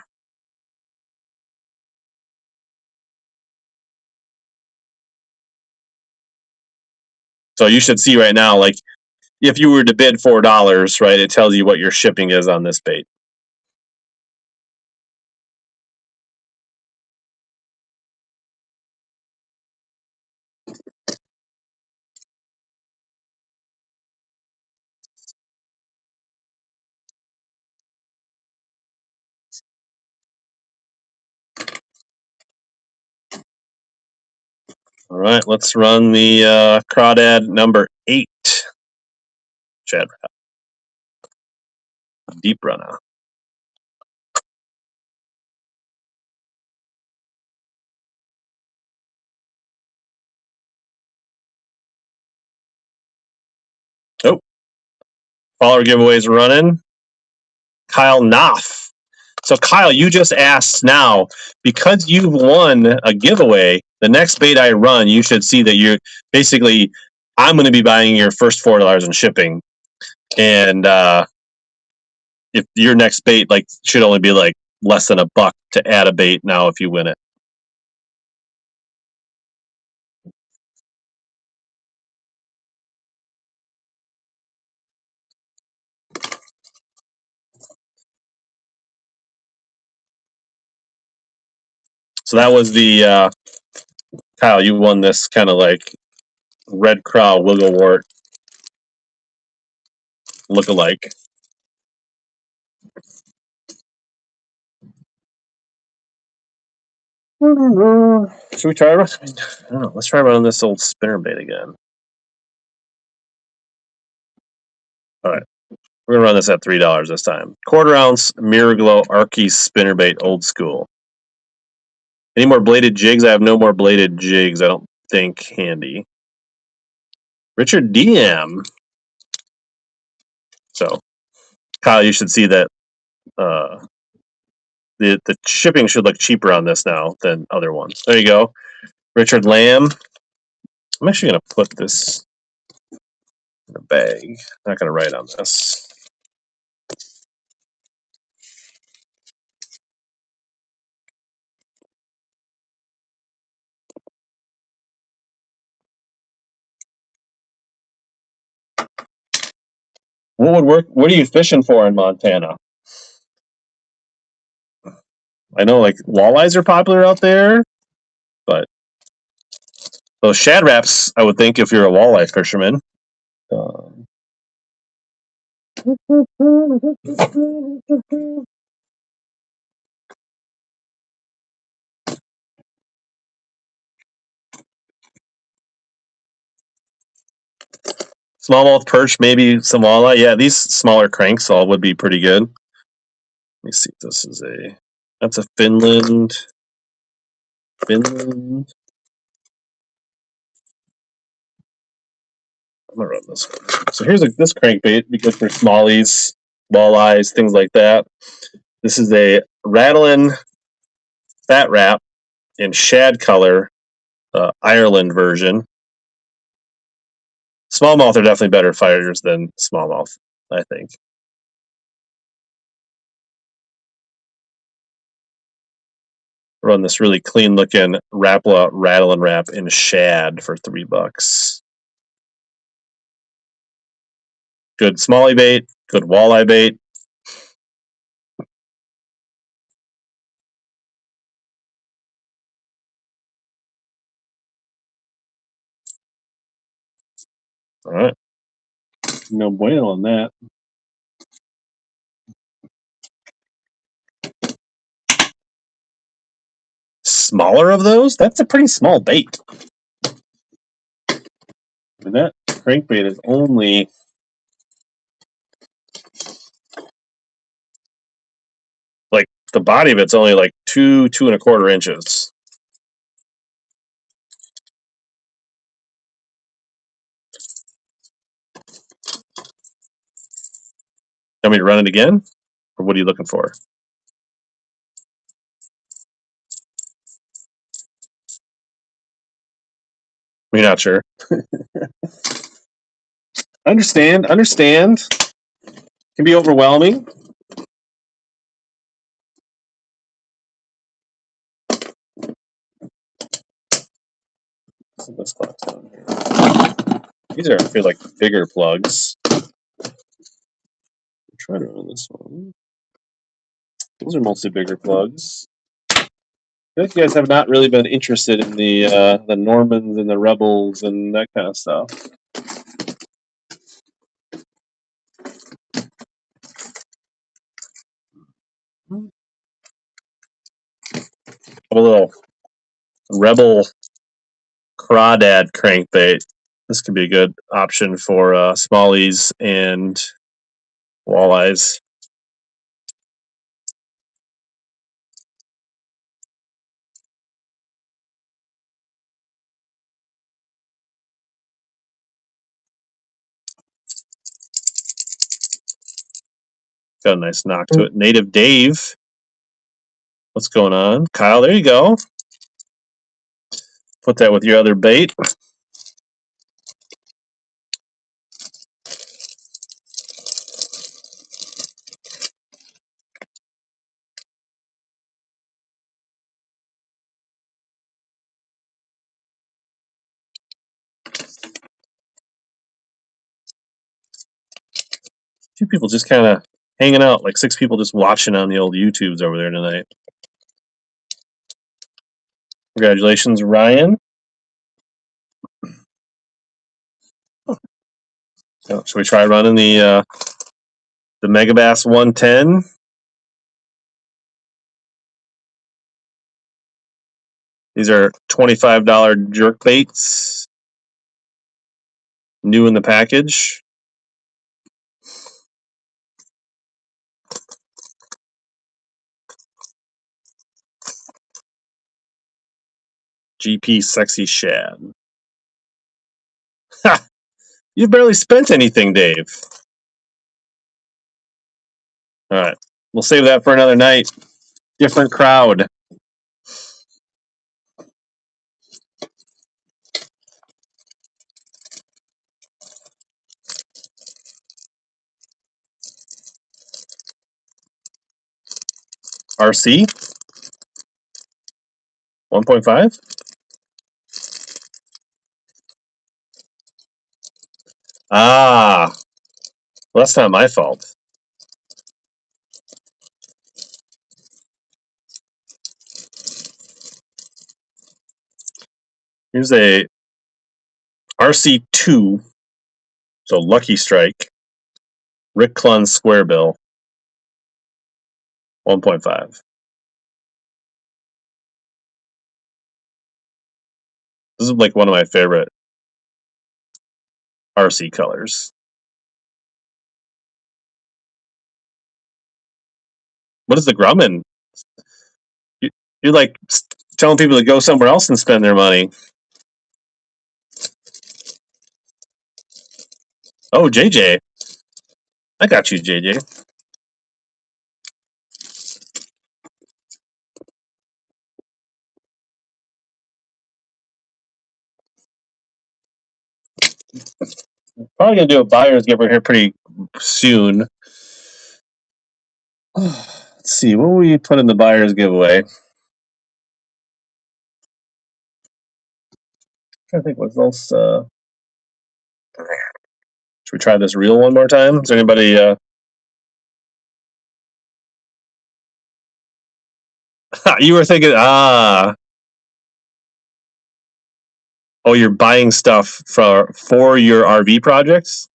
[SPEAKER 1] So you should see right now, like, if you were to bid $4, right, it tells you what your shipping is on this bait. All right, let's run the crawdad number 8 shad wrap. Deep runner. Oh, follower giveaways running. Kyle Knopf. So Kyle, you just asked now, because you've won a giveaway, the next bait I run, you should see that you're basically, I'm going to be buying your first $4 in shipping. And if your next bait like should only be like less than $1 to add a bait now if you win it. So that was the Kyle, you won this kind of like red craw wigglewort look-alike. Should we try? I don't know. Let's try running this old spinnerbait again. All right, we're gonna run this at $3 this time. 1/4 ounce Mirror Glow Arky spinnerbait, old school. Any more bladed jigs? I have no more bladed jigs. I don't think handy. Richard DM. So, Kyle, you should see that the shipping should look cheaper on this now than other ones. There you go, Richard Lamb. I'm actually gonna put this in a bag. I'm not gonna write on this. What would work? What are you fishing for in Montana? I know like walleyes are popular out there, but those shad wraps, I would think, if you're a walleye fisherman. Smallmouth perch, maybe some walleye. Yeah, these smaller cranks all would be pretty good. Let me see. This is that's a Finland. I'm gonna run this one. So here's this crankbait, be good for smallies, walleyes, things like that. This is a rattling fat wrap in shad color, Ireland version. Smallmouth are definitely better fighters than smallmouth, I think. Run this really clean looking Rapala rattling wrap in shad for $3. Good smallie bait, good walleye bait. All right. No bueno on that. Smaller of those? That's a pretty small bait. And that crankbait is only like the body of it's only like 2.25 inches. Want me to run it again? Or what are you looking for? You're not sure. Understand. Can be overwhelming. This box down here. These are, I feel like, bigger plugs. Try to run this one. Those are mostly bigger plugs. I feel like you guys have not really been interested in the Normans and the Rebels and that kind of stuff. A little Rebel Crawdad crankbait. This could be a good option for smallies and walleyes. Got a nice knock to it. Native Dave. What's going on? Kyle, there you go. Put that with your other bait. Two people just kind of hanging out, like 6 people just watching on the old YouTubes over there tonight. Congratulations, Ryan. Oh, should we try running the MegaBass 110? These are $25 jerk baits, new in the package. GP Sexy Shad. Ha! You barely spent anything, Dave. All right, we'll save that for another night. Different crowd. RC 1.5. Ah, well, that's not my fault. Here's a RC2, so Lucky Strike, Rick Clunn Square Bill, 1.5. This is like one of my favorite RC colors. What is the Grumman? You're like telling people to go somewhere else and spend their money. Oh, JJ. I got you, JJ. Probably going to do a buyer's giveaway here pretty soon. Let's see. What will we put in the buyer's giveaway? I think what else. Should we try this reel one more time? Is there anybody? You were thinking, oh, you're buying stuff for your RV projects.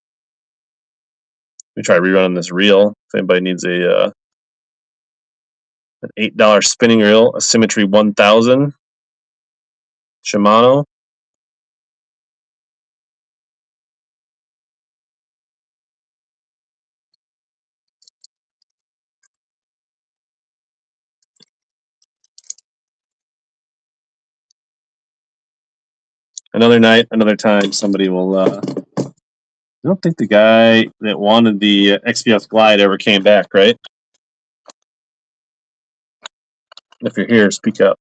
[SPEAKER 1] Let me try rerunning this reel. If anybody needs an $8 spinning reel, a Symmetry 1000, Shimano. Another night, another time, somebody will. I don't think the guy that wanted the XPS Glide ever came back, right? If you're here, speak up.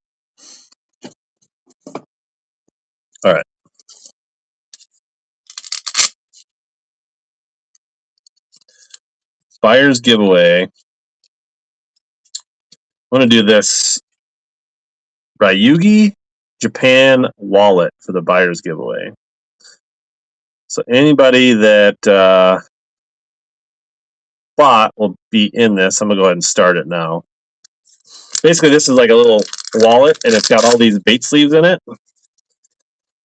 [SPEAKER 1] All right. Buyer's giveaway. I'm going to do this Ryugi Japan wallet for the buyer's giveaway. So anybody that bought will be in this. I'm going to go ahead and start it now. Basically, this is like a little wallet, and it's got all these bait sleeves in it.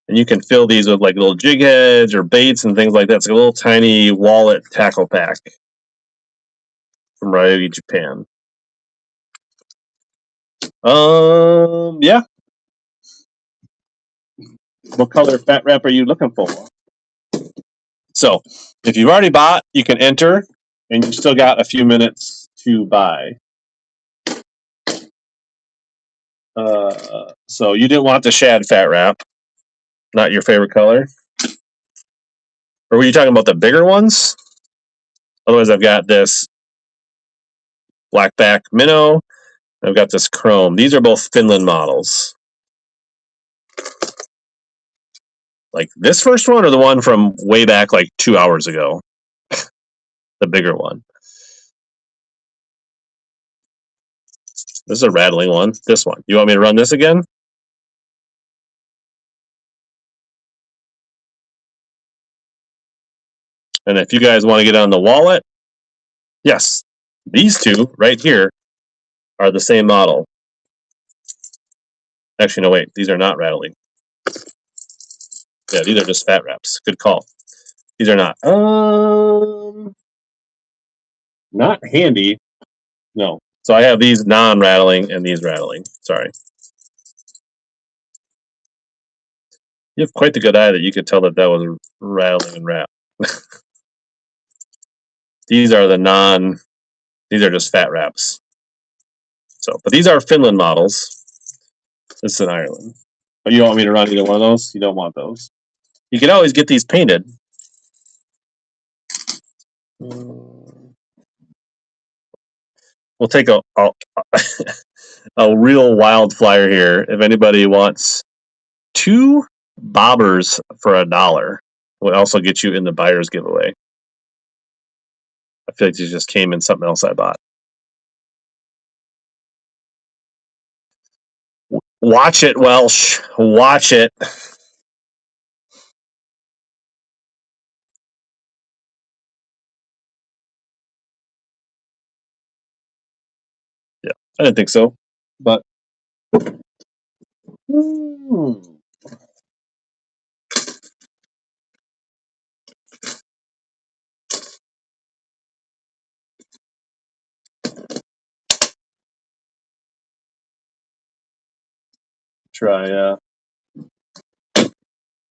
[SPEAKER 1] And you can fill these with like little jig heads or baits and things like that. It's like a little tiny wallet tackle pack from Ryugi Japan. Yeah. What color fat wrap are you looking for? So, if you've already bought, you can enter, and you've still got a few minutes to buy. So you didn't want the shad fat wrap, not your favorite color, or were you talking about the bigger ones? Otherwise, I've got this blackback minnow. I've got this chrome. These are both Finland models. Like this first one or the one from way back like 2 hours ago? The bigger one. This is a rattling one. This one. You want me to run this again? And if you guys want to get on the wallet, yes, these two right here are the same model. Actually, no, wait. These are not rattling. Yeah, these are just fat wraps. Good call. These are not. Not handy. No. So I have these non-rattling and these rattling. Sorry. You have quite the good eye that you could tell that that was rattling and wrap. These are the non. These are just fat wraps. So, but these are Finland models. This is in Ireland. But you don't want me to run either one of those? You don't want those. You can always get these painted. We'll take a a real wild flyer here. If anybody wants 2 bobbers for $1, will also get you in the buyer's giveaway. I feel like these just came in something else I bought. Watch it, Welsh. Watch it. Yeah, I didn't think so, but. Try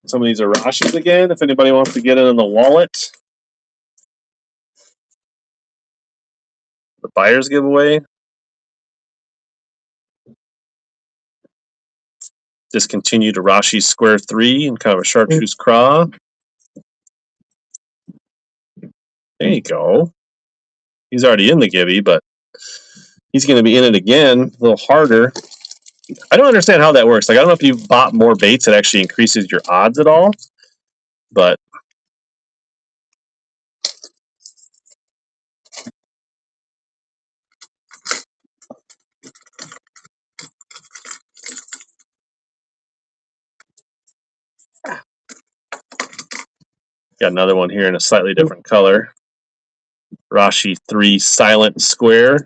[SPEAKER 1] some of these Arashis again, if anybody wants to get it in the wallet. The buyer's giveaway. Discontinued Arashi Square 3 and kind of a chartreuse craw. There you go. He's already in the gibby, but he's going to be in it again, a little harder. I don't understand how that works. Like, I don't know if you bought more baits, it actually increases your odds at all, but got another one here in a slightly different color. Rashi 3 Silent Square.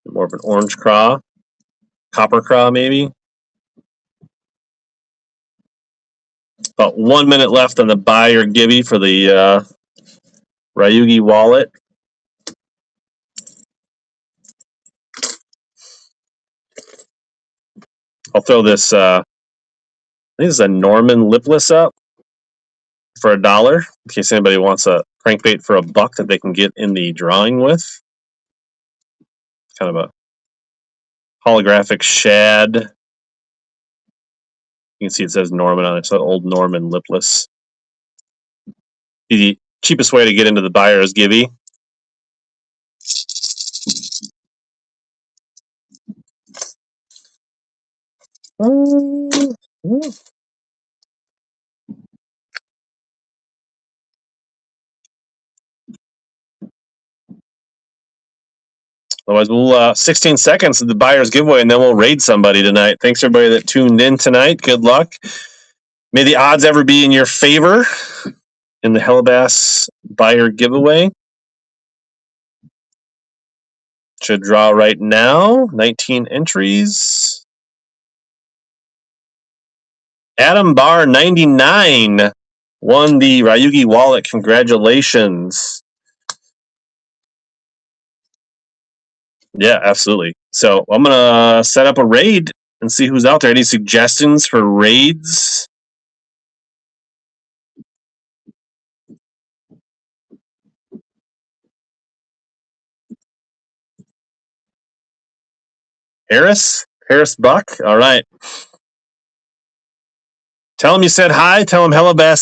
[SPEAKER 1] More of an orange craw. Copper craw, maybe. About 1 minute left on the buy or gibby for the Ryugi wallet. I'll throw this, I think this is a Norman lipless up for $1, in case anybody wants a crankbait for $1 that they can get in the drawing with. Kind of a holographic shad. You can see it says Norman on it. It's an old Norman lipless. The cheapest way to get into the buyer's gibby. Otherwise, we'll 16 seconds of the buyer's giveaway, and then we'll raid somebody tonight. Thanks everybody that tuned in tonight. Good luck. May the odds ever be in your favor in the Hellabass buyer giveaway. Should draw right now. 19 entries. Adam Barr 99 won the Ryugi wallet. Congratulations. Yeah, absolutely. So I'm gonna set up a raid and see who's out there. Any suggestions for raids? Harris Buck. All right. Tell him you said hi. Tell him Hellabass